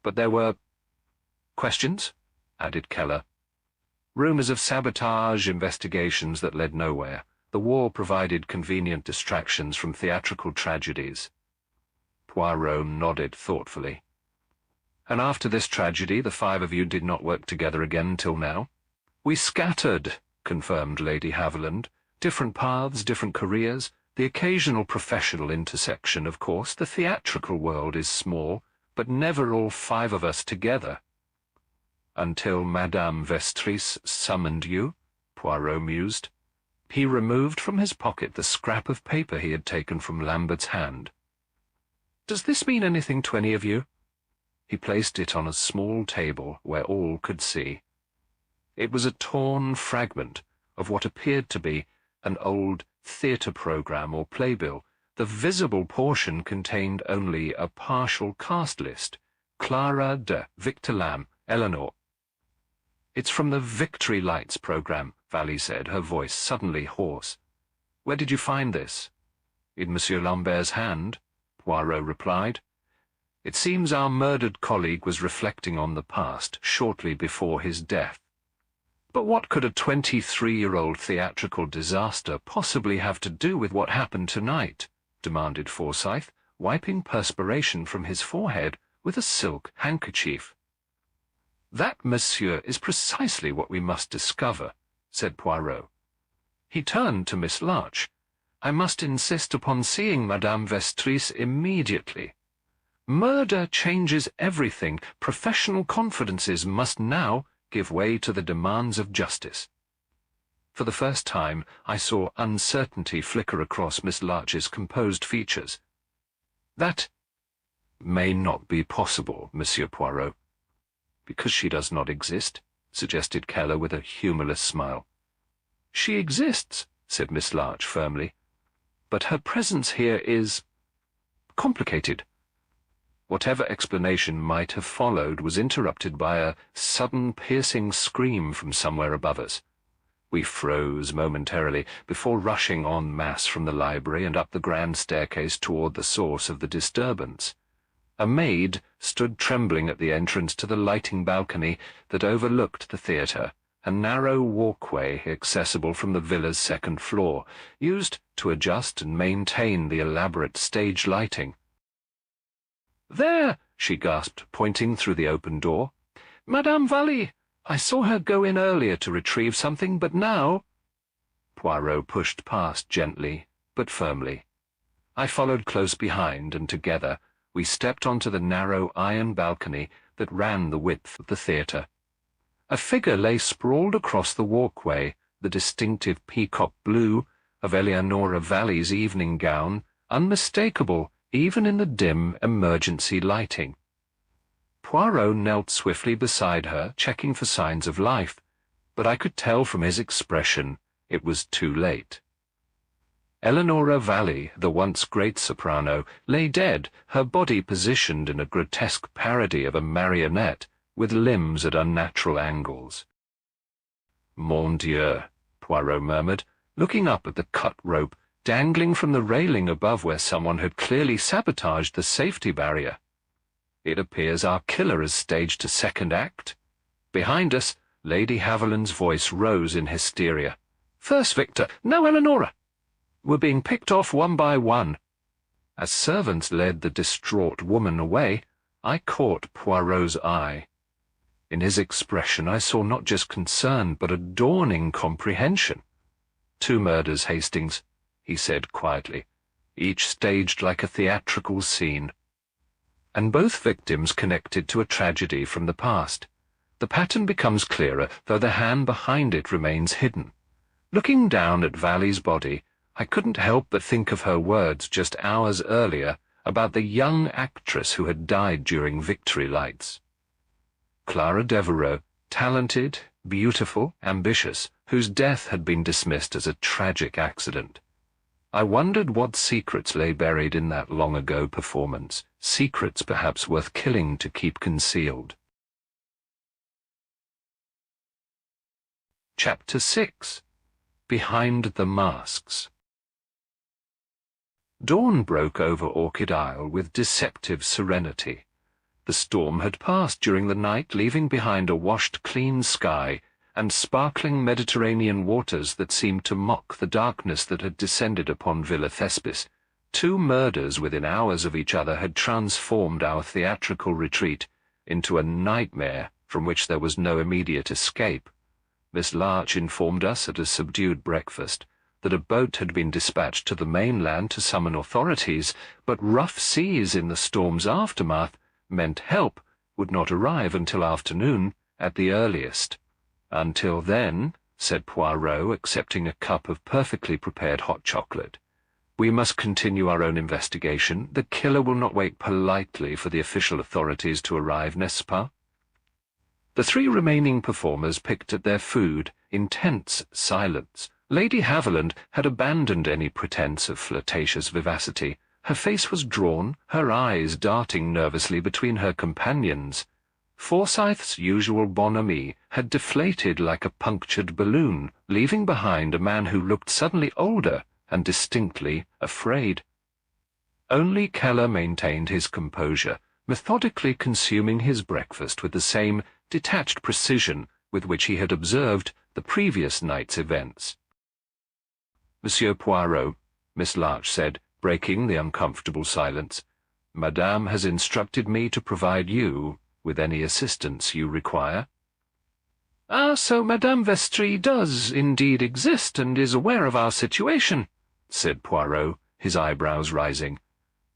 But there were questions, added Keller. Rumors of sabotage, investigations that led nowhere. The war provided convenient distractions from theatrical tragedies. Poirot nodded thoughtfully. And after this tragedy, the five of you did not work together again till now? We scattered, confirmed Lady Haviland. Different paths, different careers, the occasional professional intersection, of course. The theatrical world is small, but never all five of us together. Until Madame Vestris summoned you, Poirot mused. He removed from his pocket the scrap of paper he had taken from Lambert's hand. Does this mean anything to any of you? He placed it on a small table where all could see. It was a torn fragment of what appeared to be an old theatre program or playbill. The visible portion contained only a partial cast list. Clara de Victor Lamb, Eleanor. It's from the Victory Lights program, Valley said, her voice suddenly hoarse. Where did you find this? In Monsieur Lambert's hand, Poirot replied. It seems our murdered colleague was reflecting on the past shortly before his death. But what could a 23-year-old theatrical disaster possibly have to do with what happened tonight? Demanded Forsyth, wiping perspiration from his forehead with a silk handkerchief. That, monsieur, is precisely what we must discover, said Poirot. He turned to Miss Larch. I must insist upon seeing Madame Vestris immediately. Murder changes everything. Professional confidences must now give way to the demands of justice. For the first time, I saw uncertainty flicker across Miss Larch's composed features. That may not be possible, Monsieur Poirot. Because she does not exist, suggested Keller with a humorless smile. She exists, said Miss Larch firmly, but her presence here is complicated. Whatever explanation might have followed was interrupted by a sudden piercing scream from somewhere above us. We froze momentarily before rushing en masse from the library and up the grand staircase toward the source of the disturbance. A maid stood trembling at the entrance to the lighting balcony that overlooked the theatre, a narrow walkway accessible from the villa's second floor, used to adjust and maintain the elaborate stage lighting. "There!" she gasped, pointing through the open door. "Madame Valley! I saw her go in earlier to retrieve something, but now—" Poirot pushed past gently, but firmly. I followed close behind, and together we stepped onto the narrow iron balcony that ran the width of the theatre. A figure lay sprawled across the walkway, the distinctive peacock blue of Eleonora Valley's evening gown, unmistakable even in the dim emergency lighting. Poirot knelt swiftly beside her, checking for signs of life, but I could tell from his expression it was too late. Eleonora Valley, the once great soprano, lay dead, her body positioned in a grotesque parody of a marionette, with limbs at unnatural angles. "Mon Dieu," Poirot murmured, looking up at the cut rope dangling from the railing above where someone had clearly sabotaged the safety barrier. "It appears our killer has staged a second act." Behind us, Lady Haviland's voice rose in hysteria. "First Victor, now Eleonora! We're being picked off one by one." As servants led the distraught woman away, I caught Poirot's eye. In his expression I saw not just concern, but a dawning comprehension. "2 murders, Hastings," he said quietly, "each staged like a theatrical scene. And both victims connected to a tragedy from the past. The pattern becomes clearer, though the hand behind it remains hidden. Looking down at Valley's body, I couldn't help but think of her words just hours earlier about the young actress who had died during Victory Lights. Clara Devereux, talented, beautiful, ambitious, whose death had been dismissed as a tragic accident. I wondered what secrets lay buried in that long-ago performance, secrets perhaps worth killing to keep concealed. Chapter 6. Behind the Masks. Dawn broke over Orchid Isle with deceptive serenity. The storm had passed during the night, leaving behind a washed clean sky and sparkling Mediterranean waters that seemed to mock the darkness that had descended upon Villa Thespis. 2 murders within hours of each other had transformed our theatrical retreat into a nightmare from which there was no immediate escape. Miss Larch informed us at a subdued breakfast that a boat had been dispatched to the mainland to summon authorities, but rough seas in the storm's aftermath meant help would not arrive until afternoon at the earliest. "Until then," said Poirot, accepting a cup of perfectly prepared hot chocolate, "we must continue our own investigation. The killer will not wait politely for the official authorities to arrive, n'est-ce pas?" The 3 remaining performers picked at their food in tense silence. Lady Haviland had abandoned any pretense of flirtatious vivacity. Her face was drawn, her eyes darting nervously between her companions. Forsyth's usual bonhomie had deflated like a punctured balloon, leaving behind a man who looked suddenly older and distinctly afraid. Only Keller maintained his composure, methodically consuming his breakfast with the same detached precision with which he had observed the previous night's events. "Monsieur Poirot," Miss Larch said, breaking the uncomfortable silence, "Madame has instructed me to provide you with any assistance you require." "Ah, so Madame Vestris does indeed exist and is aware of our situation," said Poirot, his eyebrows rising.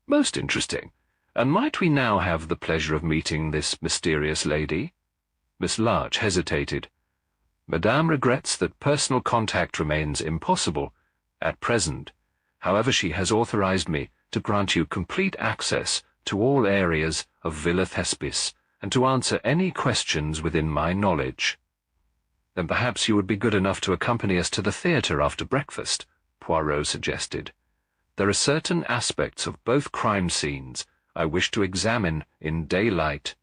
"Most interesting. And might we now have the pleasure of meeting this mysterious lady?" Miss Larch hesitated. "Madame regrets that personal contact remains impossible at present. However, she has authorized me to grant you complete access to all areas of Villa Thespis and to answer any questions within my knowledge." "Then perhaps you would be good enough to accompany us to the theatre after breakfast," Poirot suggested. "There are certain aspects of both crime scenes I wish to examine in daylight."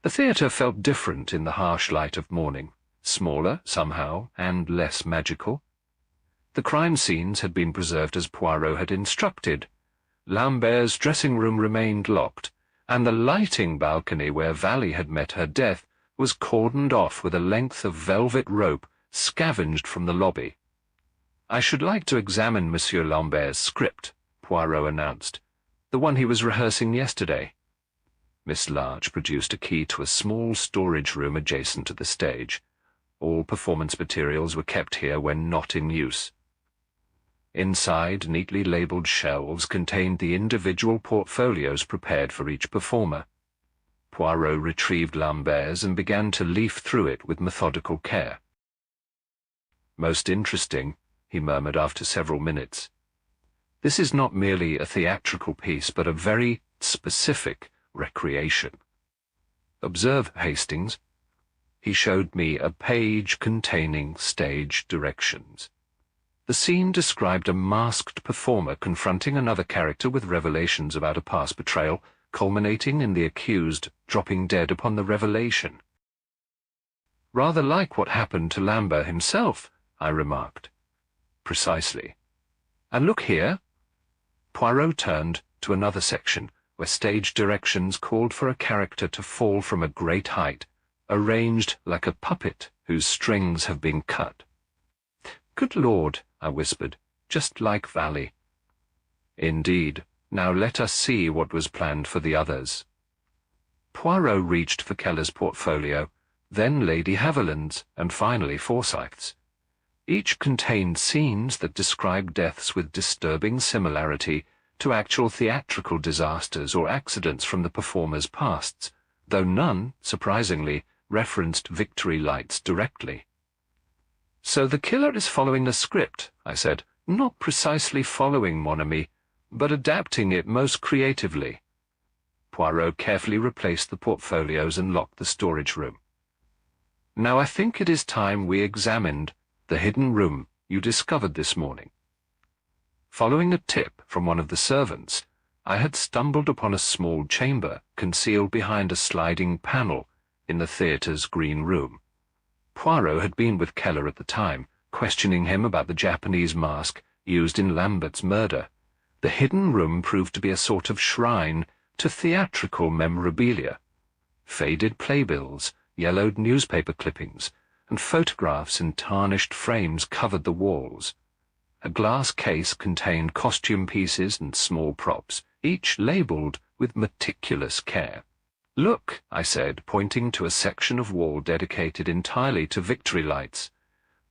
The theatre felt different in the harsh light of morning, smaller, somehow, and less magical. The crime scenes had been preserved as Poirot had instructed. Lambert's dressing room remained locked, and the lighting balcony where Valley had met her death was cordoned off with a length of velvet rope scavenged from the lobby. "I should like to examine Monsieur Lambert's script," Poirot announced, "the one he was rehearsing yesterday." Miss Larch produced a key to a small storage room adjacent to the stage. All performance materials were kept here when not in use. Inside, neatly labelled shelves contained the individual portfolios prepared for each performer. Poirot retrieved Lambert's and began to leaf through it with methodical care. "Most interesting," he murmured after several minutes. "This is not merely a theatrical piece, but a very specific recreation. Observe, Hastings." He showed me a page containing stage directions. The scene described a masked performer confronting another character with revelations about a past betrayal, culminating in the accused dropping dead upon the revelation. "Rather like what happened to Lambert himself," I remarked. "Precisely. And look here." Poirot turned to another section, where stage directions called for a character to fall from a great height, arranged like a puppet whose strings have been cut. "Good Lord," I whispered, "just like Valley." "Indeed. Now let us see what was planned for the others." Poirot reached for Keller's portfolio, then Lady Haviland's, and finally Forsyth's. Each contained scenes that described deaths with disturbing similarity to actual theatrical disasters or accidents from the performers' pasts, though none, surprisingly, referenced victory lights directly. "So the killer is following the script," I said. "Not precisely following, mon ami, but adapting it most creatively." Poirot carefully replaced the portfolios and locked the storage room. "Now I think it is time we examined the hidden room you discovered this morning." Following a tip from one of the servants, I had stumbled upon a small chamber concealed behind a sliding panel in the theatre's green room. Poirot had been with Keller at the time, questioning him about the Japanese mask used in Lambert's murder. The hidden room proved to be a sort of shrine to theatrical memorabilia. Faded playbills, yellowed newspaper clippings, and photographs in tarnished frames covered the walls. A glass case contained costume pieces and small props, each labelled with meticulous care. "Look," I said, pointing to a section of wall dedicated entirely to victory lights.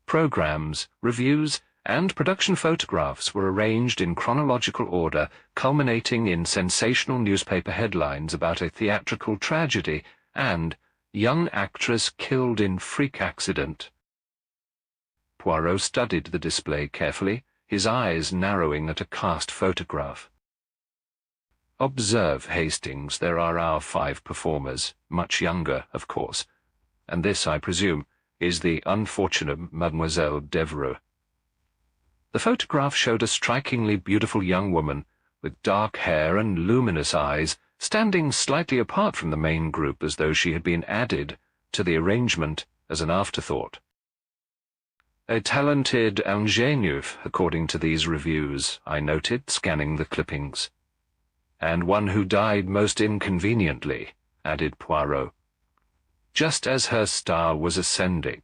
Programs, reviews, and production photographs were arranged in chronological order, culminating in sensational newspaper headlines about a theatrical tragedy and "Young actress killed in freak accident." Poirot studied the display carefully, his eyes narrowing at a cast photograph. "Observe, Hastings, there are our 5 performers, much younger, of course, and this, I presume, is the unfortunate Mademoiselle Devereux." The photograph showed a strikingly beautiful young woman with dark hair and luminous eyes, standing slightly apart from the main group as though she had been added to the arrangement as an afterthought. "A talented ingénue, according to these reviews," I noted, scanning the clippings. "And one who died most inconveniently," added Poirot, "just as her star was ascending."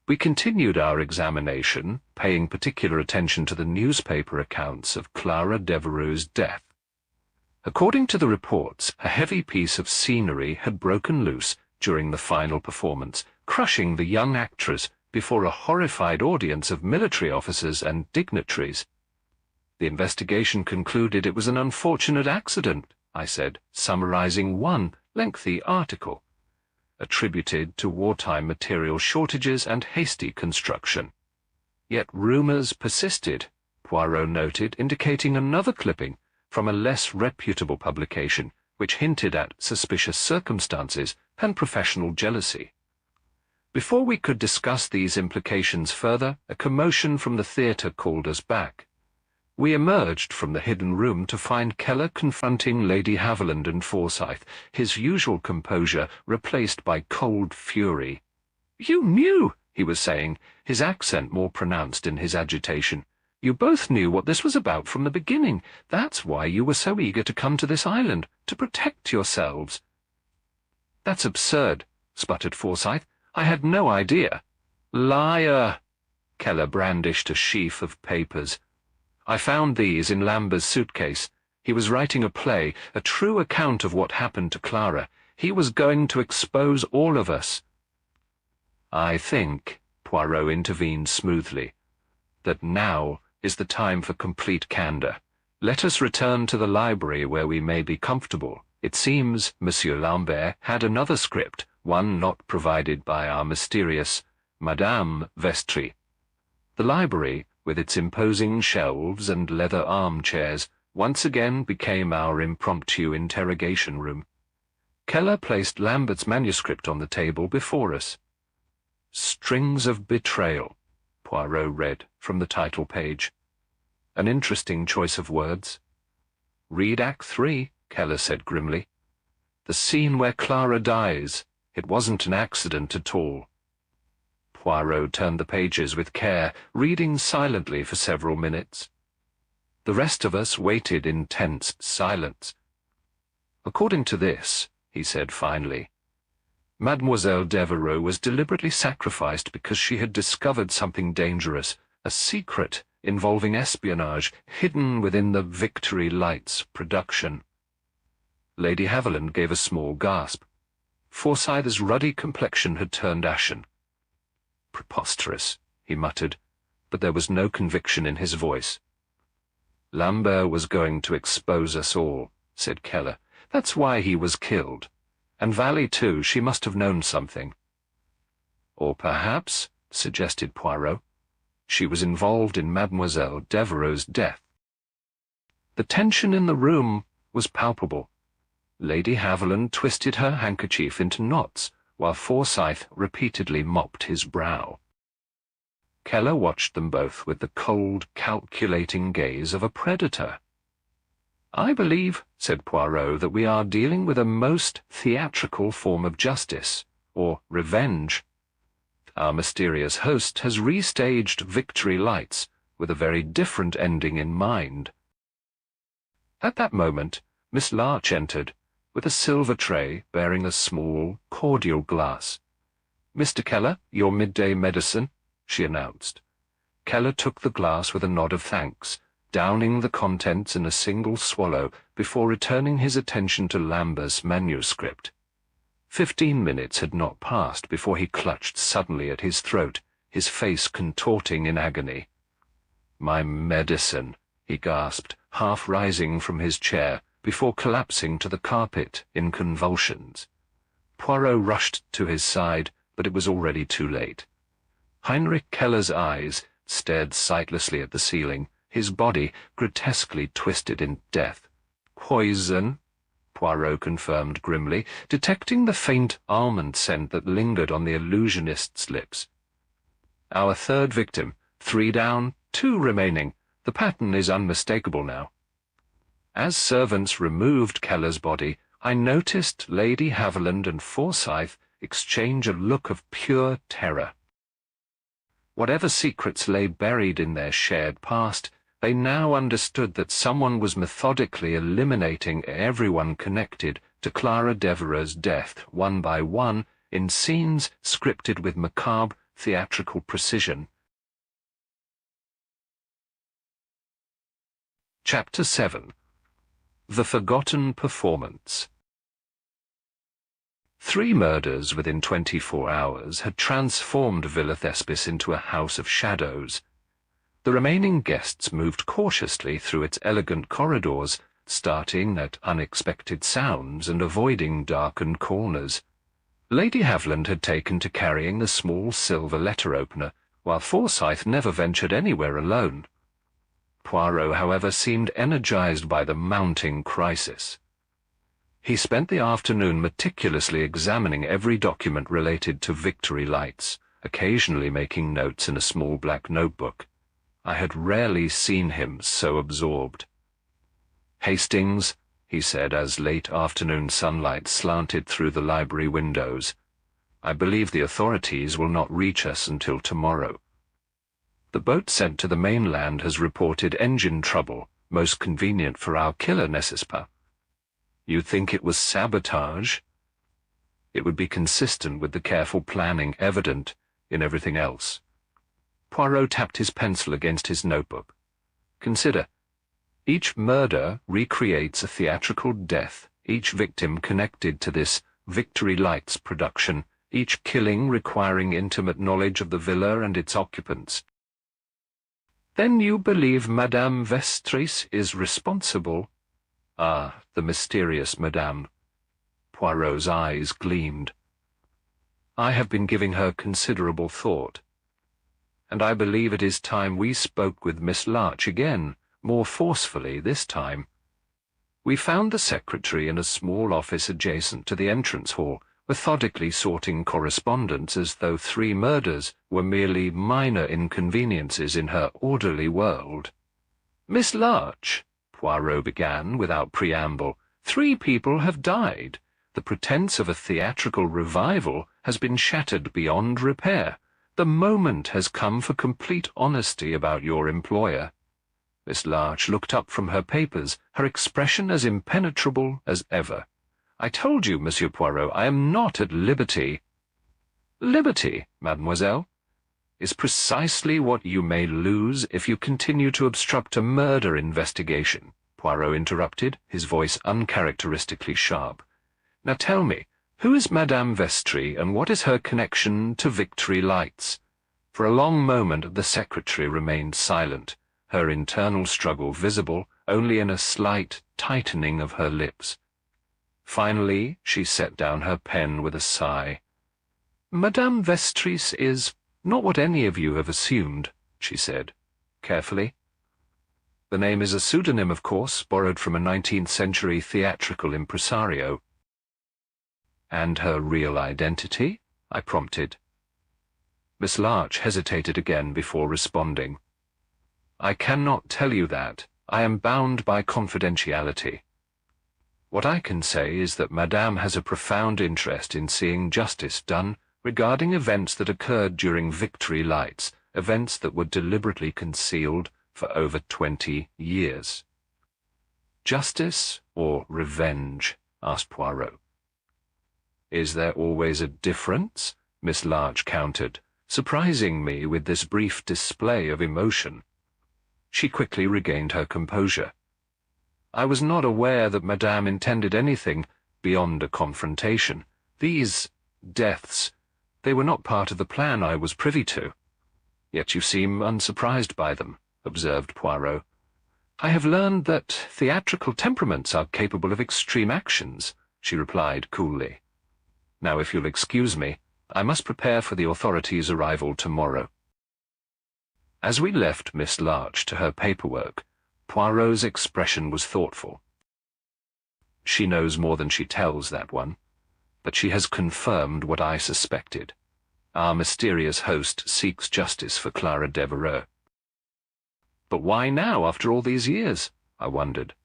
We continued our examination, paying particular attention to the newspaper accounts of Clara Devereux's death. According to the reports, a heavy piece of scenery had broken loose during the final performance, crushing the young actress before a horrified audience of military officers and dignitaries. "The investigation concluded it was an unfortunate accident," I said, summarizing one lengthy article, attributed to wartime material shortages and hasty construction. Yet rumors persisted, Poirot noted, indicating another clipping from a less reputable publication, which hinted at suspicious circumstances and professional jealousy. Before we could discuss these implications further, a commotion from the theatre called us back. We emerged from the hidden room to find Keller confronting Lady Haviland and Forsyth, his usual composure replaced by cold fury. "You knew," he was saying, his accent more pronounced in his agitation. You both knew what this was about from the beginning. That's why you were so eager to come to this island, to protect yourselves." "That's absurd," sputtered Forsyth. "I had no idea." "Liar!" Keller brandished a sheaf of papers. "I found these in Lamber's suitcase. He was writing a play, a true account of what happened to Clara. He was going to expose all of us." "I think," Poirot intervened smoothly, "that now is the time for complete candor. Let us return to the library where we may be comfortable. It seems Monsieur Lambert had another script, one not provided by our mysterious Madame Vestry. The library, with its imposing shelves and leather armchairs, once again became our impromptu interrogation room. Keller placed Lambert's manuscript on the table before us. "Strings of Betrayal," Poirot read from the title page. "An interesting choice of words." "Read Act 3, Keller said grimly. "The scene where Clara dies. It wasn't an accident at all." Poirot turned the pages with care, reading silently for several minutes. The rest of us waited in tense silence. "According to this," he said finally, "Mademoiselle Devereux was deliberately sacrificed because she had discovered something dangerous, a secret involving espionage hidden within the Victory Lights production." Lady Haviland gave a small gasp. Forsyth's ruddy complexion had turned ashen. "Preposterous," he muttered, but there was no conviction in his voice. "Lambert was going to expose us all," said Keller. "That's why he was killed. And Valley, too, she must have known something." "Or perhaps," suggested Poirot, "she was involved in Mademoiselle Devereux's death." The tension in the room was palpable. Lady Haviland twisted her handkerchief into knots, while Forsyth repeatedly mopped his brow. Keller watched them both with the cold, calculating gaze of a predator. "I believe," said Poirot, "that we are dealing with a most theatrical form of justice, or revenge. Our mysterious host has restaged Victory Lights with a very different ending in mind." At that moment, Miss Larch entered, with a silver tray bearing a small, cordial glass. "Mr. Keller, your midday medicine," she announced. Keller took the glass with a nod of thanks, downing the contents in a single swallow before returning his attention to Lambert's manuscript. 15 minutes had not passed before he clutched suddenly at his throat, his face contorting in agony. "My medicine," he gasped, half rising from his chair, before collapsing to the carpet in convulsions. Poirot rushed to his side, but it was already too late. Heinrich Keller's eyes stared sightlessly at the ceiling, his body grotesquely twisted in death. "Poison," Poirot confirmed grimly, detecting the faint almond scent that lingered on the illusionist's lips. "Our third victim, 3 down, 2 remaining. The pattern is unmistakable now." As servants removed Keller's body, I noticed Lady Haviland and Forsyth exchange a look of pure terror. Whatever secrets lay buried in their shared past, they now understood that someone was methodically eliminating everyone connected to Clara Devereux's death one by one in scenes scripted with macabre theatrical precision. Chapter 7. The Forgotten Performance. 3 murders within 24 hours had transformed Villa Thespis into a house of shadows. The remaining guests moved cautiously through its elegant corridors, starting at unexpected sounds and avoiding darkened corners. Lady Haviland had taken to carrying the small silver letter opener, while Forsyth never ventured anywhere alone. Poirot, however, seemed energized by the mounting crisis. He spent the afternoon meticulously examining every document related to Victory Lights, occasionally making notes in a small black notebook. I had rarely seen him so absorbed. "Hastings," he said as late afternoon sunlight slanted through the library windows, "I believe the authorities will not reach us until tomorrow." The boat sent to the mainland has reported engine trouble, most convenient for our killer, n'est-ce pas? You think it was sabotage? It would be consistent with the careful planning evident in everything else. Poirot tapped his pencil against his notebook. Consider, each murder recreates a theatrical death, each victim connected to this Victory Lights production, each killing requiring intimate knowledge of the villa and its occupants. Then you believe Madame Vestris is responsible? Ah, the mysterious Madame. Poirot's eyes gleamed. I have been giving her considerable thought, and I believe it is time we spoke with Miss Larch again, more forcefully this time. We found the secretary in a small office adjacent to the entrance hall, methodically sorting correspondence as though 3 murders were merely minor inconveniences in her orderly world. Miss Larch, Poirot began without preamble, 3 people have died. The pretense of a theatrical revival has been shattered beyond repair. The moment has come for complete honesty about your employer. Miss Larch looked up from her papers, her expression as impenetrable as ever. I told you, Monsieur Poirot, I am not at liberty. Liberty, mademoiselle, is precisely what you may lose if you continue to obstruct a murder investigation, Poirot interrupted, his voice uncharacteristically sharp. Now tell me, who is Madame Vestris, and what is her connection to Victory Lights? For a long moment the secretary remained silent, her internal struggle visible only in a slight tightening of her lips. Finally, she set down her pen with a sigh. Madame Vestris is not what any of you have assumed, she said, carefully. The name is a pseudonym, of course, borrowed from a 19th-century theatrical impresario. And her real identity? I prompted. Miss Larch hesitated again before responding. I cannot tell you that. I am bound by confidentiality. What I can say is that Madame has a profound interest in seeing justice done regarding events that occurred during Victory Lights, events that were deliberately concealed for over 20 years. Justice or revenge? Asked Poirot. Is there always a difference? Miss Larch countered, surprising me with this brief display of emotion. She quickly regained her composure. I was not aware that Madame intended anything beyond a confrontation. These deaths, they were not part of the plan I was privy to. Yet you seem unsurprised by them, observed Poirot. I have learned that theatrical temperaments are capable of extreme actions, she replied coolly. Now, if you'll excuse me, I must prepare for the authorities' arrival tomorrow. As we left Miss Larch to her paperwork, Poirot's expression was thoughtful. She knows more than she tells, that one, but she has confirmed what I suspected. Our mysterious host seeks justice for Clara Devereux. But why now, after all these years? I wondered.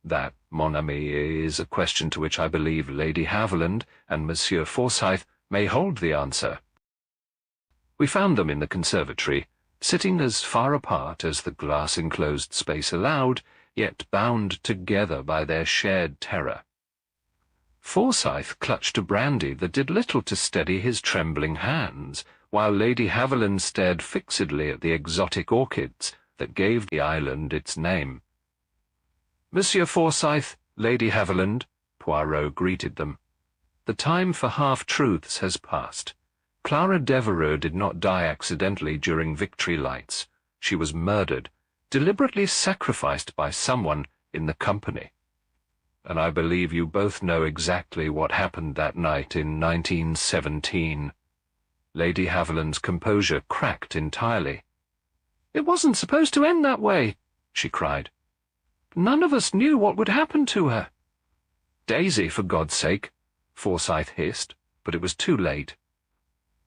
That, mon ami, is a question to which I believe Lady Haviland and Monsieur Forsyth may hold the answer. We found them in the conservatory, sitting as far apart as the glass-enclosed space allowed, yet bound together by their shared terror. Forsyth clutched a brandy that did little to steady his trembling hands, while Lady Haviland stared fixedly at the exotic orchids that gave the island its name. Monsieur Forsyth, Lady Haviland, Poirot greeted them. The time for half-truths has passed. Clara Devereux did not die accidentally during Victory Lights. She was murdered, deliberately sacrificed by someone in the company. And I believe you both know exactly what happened that night in 1917. Lady Haviland's composure cracked entirely. It wasn't supposed to end that way, she cried. None of us knew what would happen to her. Daisy, for God's sake, Forsyth hissed, but it was too late.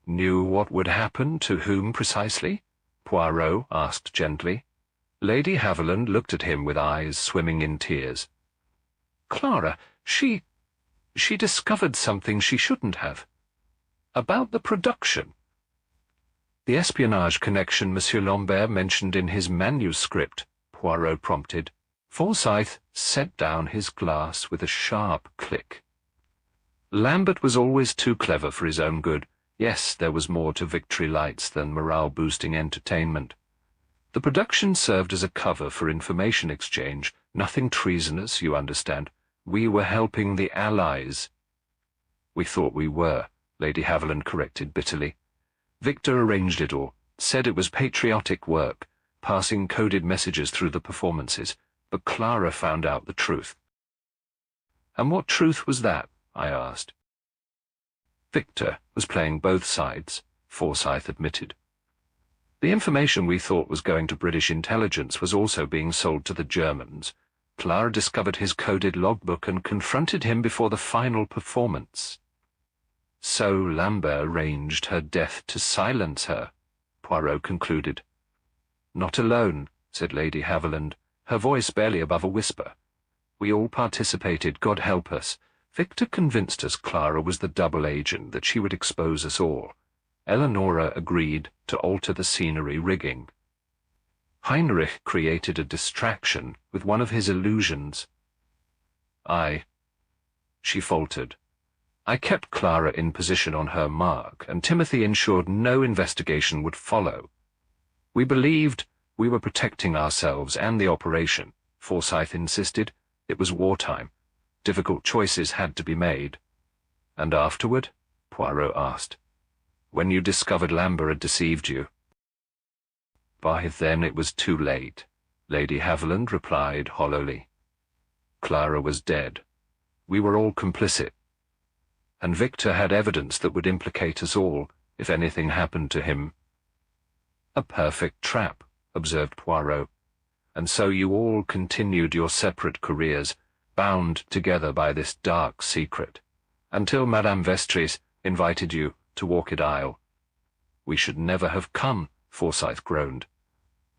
Knew what would happen to whom precisely? Poirot asked gently. Lady Haviland looked at him with eyes swimming in tears. Clara, she discovered something she shouldn't have. About the production. The espionage connection Monsieur Lambert mentioned in his manuscript, Poirot prompted. Forsyth set down his glass with a sharp click. Lambert was always too clever for his own good. Yes, there was more to Victory Lights than morale-boosting entertainment. The production served as a cover for information exchange, nothing treasonous, you understand. We were helping the Allies. We thought we were, Lady Haviland corrected bitterly. Victor arranged it all, said it was patriotic work, passing coded messages through the performances, but Clara found out the truth. And what truth was that? I asked. Victor was playing both sides, Forsyth admitted. The information we thought was going to British intelligence was also being sold to the Germans. Clara discovered his coded logbook and confronted him before the final performance. So Lambert arranged her death to silence her, Poirot concluded. Not alone, said Lady Haviland, her voice barely above a whisper. We all participated, God help us. Victor convinced us Clara was the double agent, that she would expose us all. Eleonora agreed to alter the scenery rigging. Heinrich created a distraction with one of his illusions. She faltered. I kept Clara in position on her mark, and Timothy ensured no investigation would follow. We believed we were protecting ourselves and the operation, Forsyth insisted. It was wartime. Difficult choices had to be made. And afterward? Poirot asked. When you discovered Lambert had deceived you. By then it was too late, Lady Haviland replied hollowly. Clara was dead. We were all complicit. And Victor had evidence that would implicate us all if anything happened to him. A perfect trap, observed Poirot. And so you all continued your separate careers, bound together by this dark secret, until Madame Vestris invited you to Orchid Isle. We should never have come, Forsyth groaned.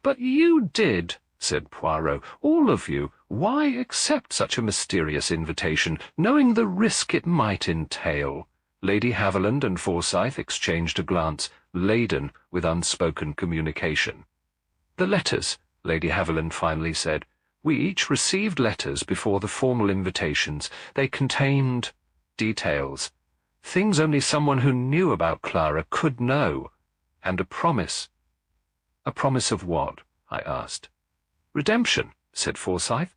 But you did, said Poirot. All of you. Why accept such a mysterious invitation, knowing the risk it might entail? Lady Haviland and Forsyth exchanged a glance, laden with unspoken communication. The letters, Lady Haviland finally said. We each received letters before the formal invitations. They contained details. Things only someone who knew about Clara could know. And a promise. A promise of what? I asked. Redemption, said Forsyth.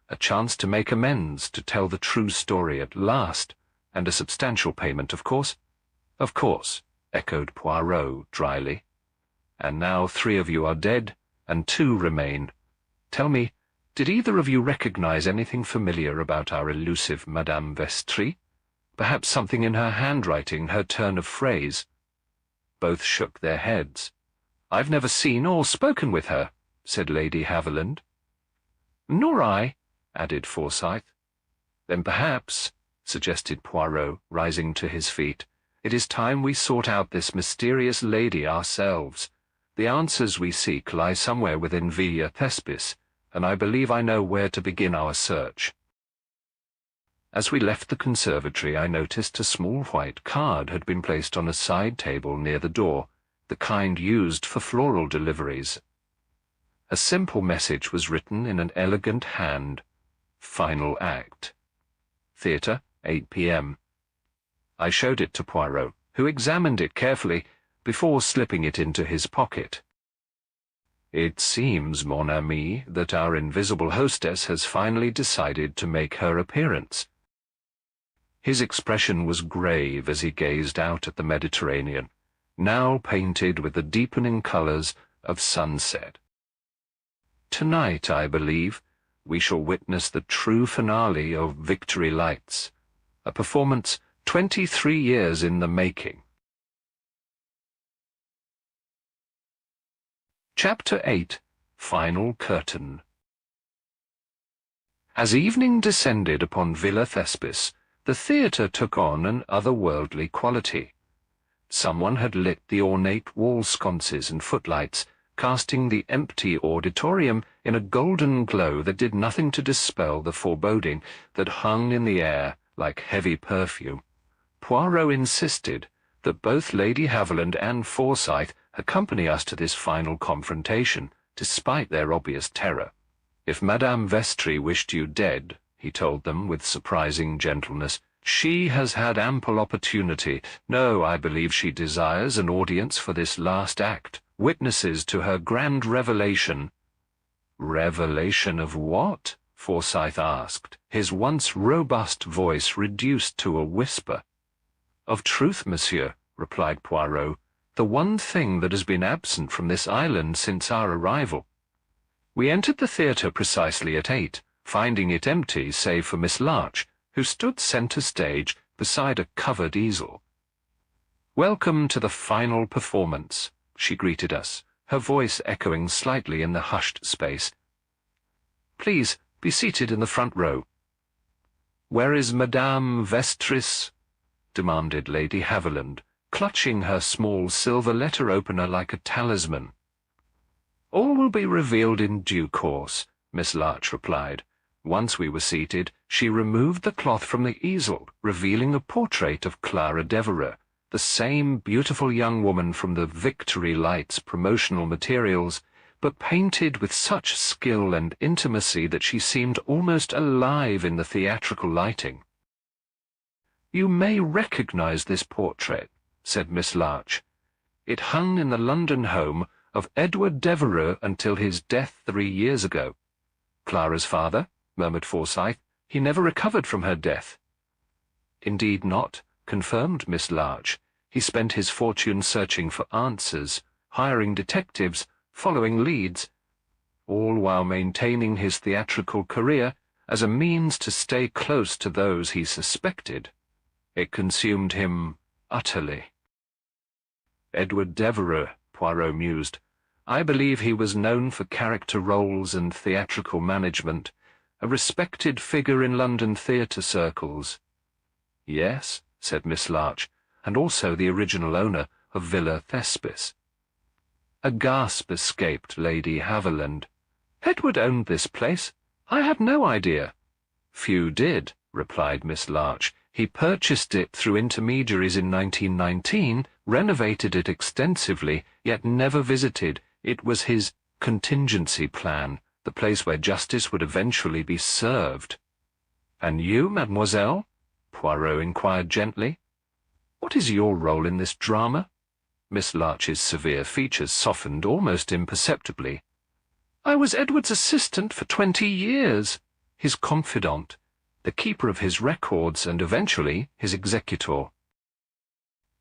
A chance to make amends, to tell the true story at last, and a substantial payment, of course. Of course, echoed Poirot dryly. And now 3 of you are dead, and 2 remain. Tell me, did either of you recognize anything familiar about our elusive Madame Vestris? Perhaps something in her handwriting, her turn of phrase? Both shook their heads. I've never seen or spoken with her, said Lady Haviland. Nor I, added Forsyth. Then perhaps, suggested Poirot, rising to his feet, it is time we sought out this mysterious lady ourselves. The answers we seek lie somewhere within Villa Thespis, and I believe I know where to begin our search. As we left the conservatory, I noticed a small white card had been placed on a side table near the door, the kind used for floral deliveries. A simple message was written in an elegant hand. Final act. Theatre, 8 p.m. I showed it to Poirot, who examined it carefully before slipping it into his pocket. It seems, mon ami, that our invisible hostess has finally decided to make her appearance. His expression was grave as he gazed out at the Mediterranean, now painted with the deepening colors of sunset. Tonight, I believe, we shall witness the true finale of Victory Lights, a performance 23 years in the making. Chapter 8. Final Curtain. As evening descended upon Villa Thespis, the theatre took on an otherworldly quality. Someone had lit the ornate wall sconces and footlights, casting the empty auditorium in a golden glow that did nothing to dispel the foreboding that hung in the air like heavy perfume. Poirot insisted that both Lady Haviland and Forsyth accompany us to this final confrontation, despite their obvious terror. If Madame Vestris wished you dead, he told them with surprising gentleness, she has had ample opportunity. No, I believe she desires an audience for this last act, witnesses to her grand revelation. Revelation of what? Forsyth asked, his once robust voice reduced to a whisper. Of truth, monsieur, replied Poirot, the one thing that has been absent from this island since our arrival. We entered the theatre precisely at 8, finding it empty save for Miss Larch, who stood centre stage beside a covered easel. Welcome to the final performance, she greeted us, her voice echoing slightly in the hushed space. Please be seated in the front row. Where is Madame Vestris? Demanded Lady Haviland, clutching her small silver letter opener like a talisman. All will be revealed in due course, Miss Larch replied. Once we were seated, she removed the cloth from the easel, revealing a portrait of Clara Devereux, the same beautiful young woman from the Victory Lights promotional materials, but painted with such skill and intimacy that she seemed almost alive in the theatrical lighting. You may recognize this portrait, said Miss Larch. It hung in the London home of Edward Devereux until his death 3 years ago. Clara's father, murmured Forsyth. He never recovered from her death. Indeed not, confirmed Miss Larch. He spent his fortune searching for answers, hiring detectives, following leads, all while maintaining his theatrical career as a means to stay close to those he suspected. It consumed him utterly. Edward Devereux, Poirot mused. I believe he was known for character roles and theatrical management, a respected figure in London theatre circles. Yes, said Miss Larch, and also the original owner of Villa Thespis. A gasp escaped Lady Haviland. Edward owned this place? I had no idea. Few did, replied Miss Larch. He purchased it through intermediaries in 1919, renovated it extensively, yet never visited. It was his contingency plan, the place where justice would eventually be served. And you, mademoiselle? Poirot inquired gently. What is your role in this drama? Miss Larch's severe features softened almost imperceptibly. I was Edward's assistant for 20 years, his confidant, the keeper of his records and eventually his executor.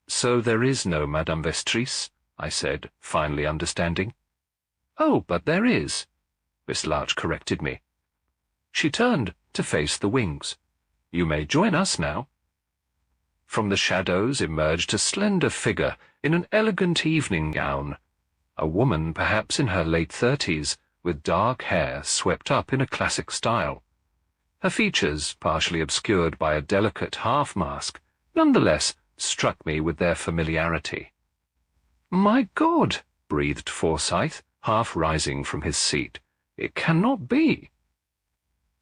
So there is no Madame Vestris, I said, finally understanding. Oh, but there is, Miss Larch corrected me. She turned to face the wings. You may join us now. From the shadows emerged a slender figure in an elegant evening gown, a woman perhaps in her late 30s, with dark hair swept up in a classic style. Her features, partially obscured by a delicate half-mask, nonetheless struck me with their familiarity. My God, breathed Forsyth, half rising from his seat. It cannot be.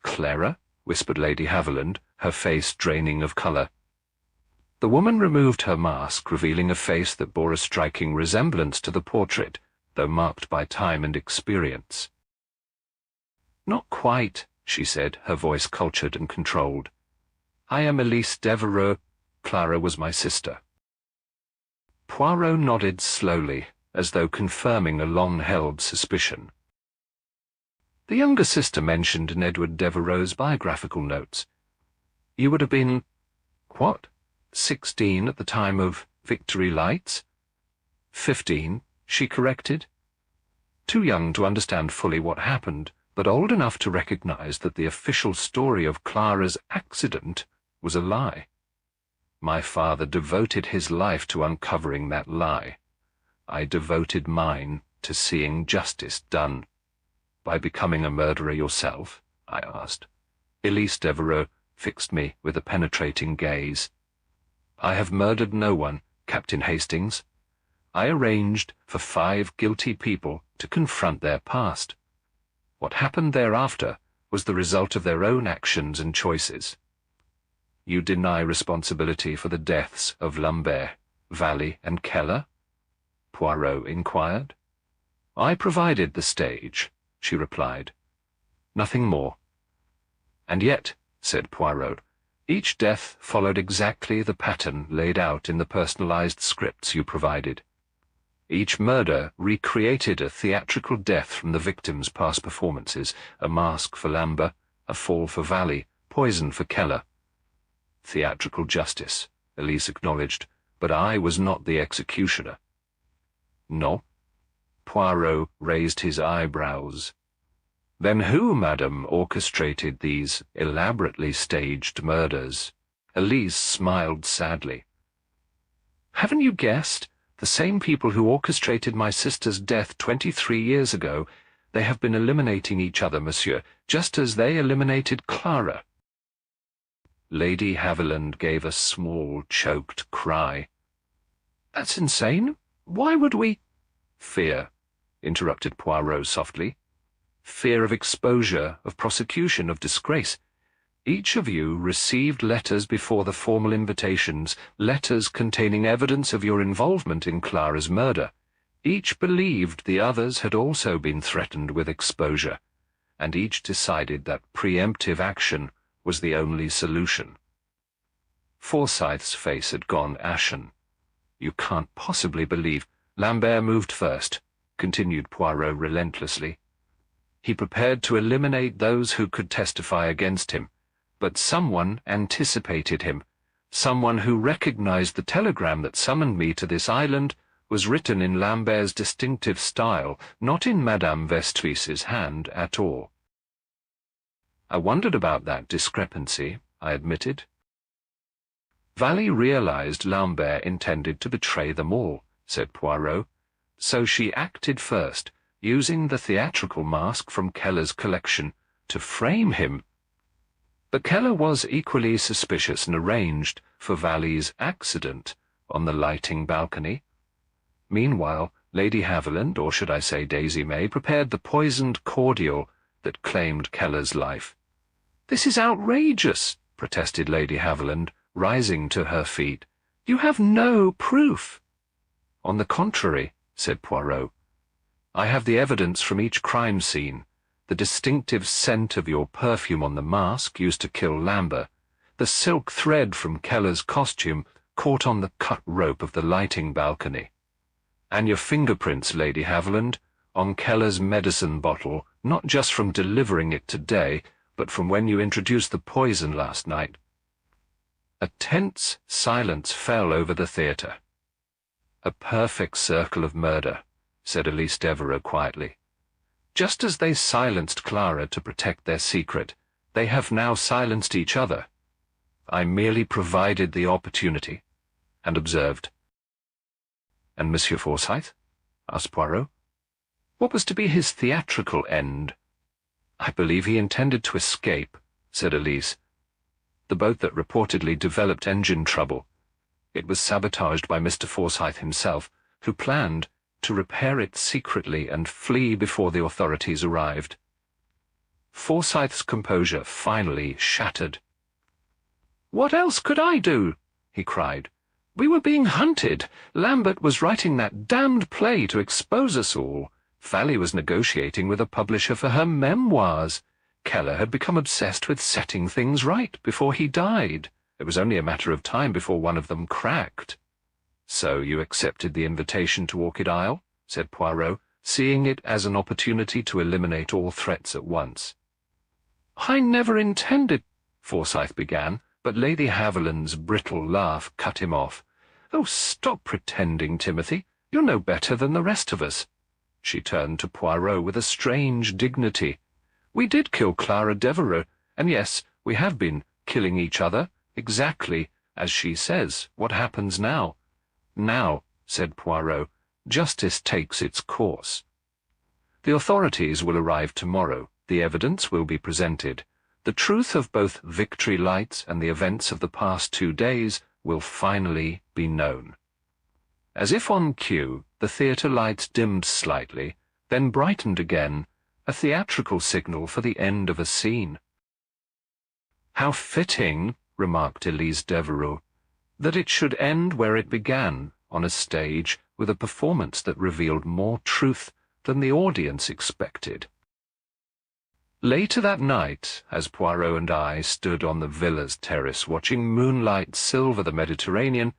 Clara, whispered Lady Haviland, her face draining of colour. The woman removed her mask, revealing a face that bore a striking resemblance to the portrait, though marked by time and experience. Not quite, she said, her voice cultured and controlled. I am Elise Devereux. Clara was my sister. Poirot nodded slowly, as though confirming a long-held suspicion. The younger sister mentioned in Edward Devereux's biographical notes. You would have been, what, 16 at the time of Victory Lights? 15, she corrected. Too young to understand fully what happened, but old enough to recognize that the official story of Clara's accident was a lie. My father devoted his life to uncovering that lie. I devoted mine to seeing justice done. By becoming a murderer yourself? I asked. Elise Devereux fixed me with a penetrating gaze. I have murdered no one, Captain Hastings. I arranged for 5 guilty people to confront their past. What happened thereafter was the result of their own actions and choices. You deny responsibility for the deaths of Lambert, Valley, and Keller? Poirot inquired. I provided the stage, she replied. Nothing more. And yet, said Poirot, each death followed exactly the pattern laid out in the personalized scripts you provided. Each murder recreated a theatrical death from the victim's past performances, a mask for Lambert, a fall for Valley, poison for Keller. Theatrical justice, Elise acknowledged, but I was not the executioner. No? Poirot raised his eyebrows. Then who, madam, orchestrated these elaborately staged murders? Elise smiled sadly. Haven't you guessed? The same people who orchestrated my sister's death 23 years ago. They have been eliminating each other, monsieur, just as they eliminated Clara. Lady Haviland gave a small, choked cry. That's insane. Why would we— Fear, interrupted Poirot softly. Fear of exposure, of prosecution, of disgrace. Each of you received letters before the formal invitations, letters containing evidence of your involvement in Clara's murder. Each believed the others had also been threatened with exposure, and each decided that preemptive action was the only solution. Forsyth's face had gone ashen. You can't possibly believe— Lambert moved first, continued Poirot relentlessly. He prepared to eliminate those who could testify against him, but someone anticipated him. Someone who recognized the telegram that summoned me to this island was written in Lambert's distinctive style, not in Madame Vestris's hand at all. I wondered about that discrepancy, I admitted. Valley realized Lambert intended to betray them all, said Poirot, so she acted first, using the theatrical mask from Keller's collection to frame him. But Keller was equally suspicious and arranged for Valley's accident on the lighting balcony. Meanwhile, Lady Haviland, or should I say Daisy May, prepared the poisoned cordial that claimed Keller's life. "This is outrageous," protested Lady Haviland, rising to her feet. "You have no proof." "On the contrary," said Poirot, "I have the evidence from each crime scene, the distinctive scent of your perfume on the mask used to kill Lambert, the silk thread from Keller's costume caught on the cut rope of the lighting balcony, and your fingerprints, Lady Haviland, on Keller's medicine bottle, not just from delivering it today, but from when you introduced the poison last night." A tense silence fell over the theatre. "A perfect circle of murder," said Elise Devereux quietly. "Just as they silenced Clara to protect their secret, they have now silenced each other. I merely provided the opportunity," and observed. "And Monsieur Forsyth?" asked Poirot. "What was to be his theatrical end?" "I believe he intended to escape," said Elise. "The boat that reportedly developed engine trouble. It was sabotaged by Mr. Forsyth himself, who planned to repair it secretly and flee before the authorities arrived." Forsyth's composure finally shattered. "What else could I do?" he cried. "We were being hunted. Lambert was writing that damned play to expose us all. Valley was negotiating with a publisher for her memoirs. Keller had become obsessed with setting things right before he died. It was only a matter of time before one of them cracked." "So you accepted the invitation to Orchid Isle?" said Poirot, seeing it as an opportunity to eliminate all threats at once. "I never intended—" Forsyth began, but Lady Haviland's brittle laugh cut him off. "Oh, stop pretending, Timothy. You're no better than the rest of us." She turned to Poirot with a strange dignity. "We did kill Clara Devereux, and yes, we have been killing each other, exactly as she says. What happens now?" "Now," said Poirot, "justice takes its course. The authorities will arrive tomorrow. The evidence will be presented. The truth of both Victory Lights and the events of the past 2 days will finally be known." As if on cue, the theatre lights dimmed slightly, then brightened again, a theatrical signal for the end of a scene. "How fitting," remarked Elise Devereux, "that it should end where it began, on a stage with a performance that revealed more truth than the audience expected. Later that night, as Poirot and I stood on the villa's terrace watching moonlight silver the Mediterranean,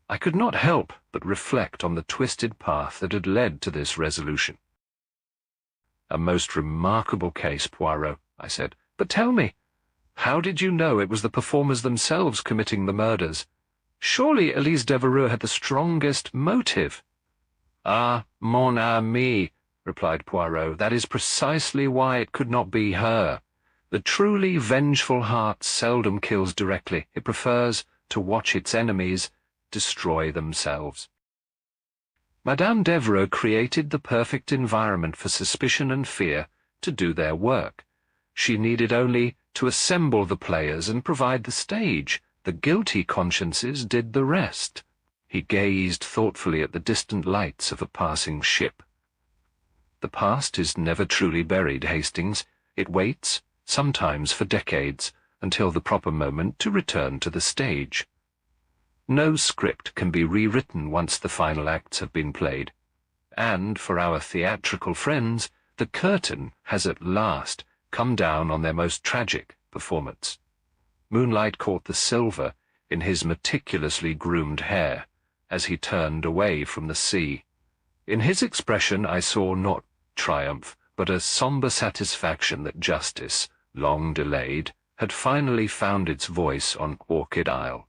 I could not help but reflect on the twisted path that had led to this resolution. "A most remarkable case, Poirot," I said. "But tell me, how did you know it was the performers themselves committing the murders? Surely Elise Devereux had the strongest motive." "Ah, mon ami," replied Poirot, "that is precisely why it could not be her. The truly vengeful heart seldom kills directly. It prefers to watch its enemies destroy themselves. Madame Devereux created the perfect environment for suspicion and fear to do their work. She needed only to assemble the players and provide the stage. The guilty consciences did the rest." He gazed thoughtfully at the distant lights of a passing ship. "The past is never truly buried, Hastings. It waits, sometimes for decades, until the proper moment to return to the stage. No script can be rewritten once the final acts have been played. And for our theatrical friends, the curtain has at last come down on their most tragic performance." Moonlight caught the silver in his meticulously groomed hair as he turned away from the sea. In his expression I saw not triumph, but a somber satisfaction that justice, long delayed, had finally found its voice on Orchid Isle.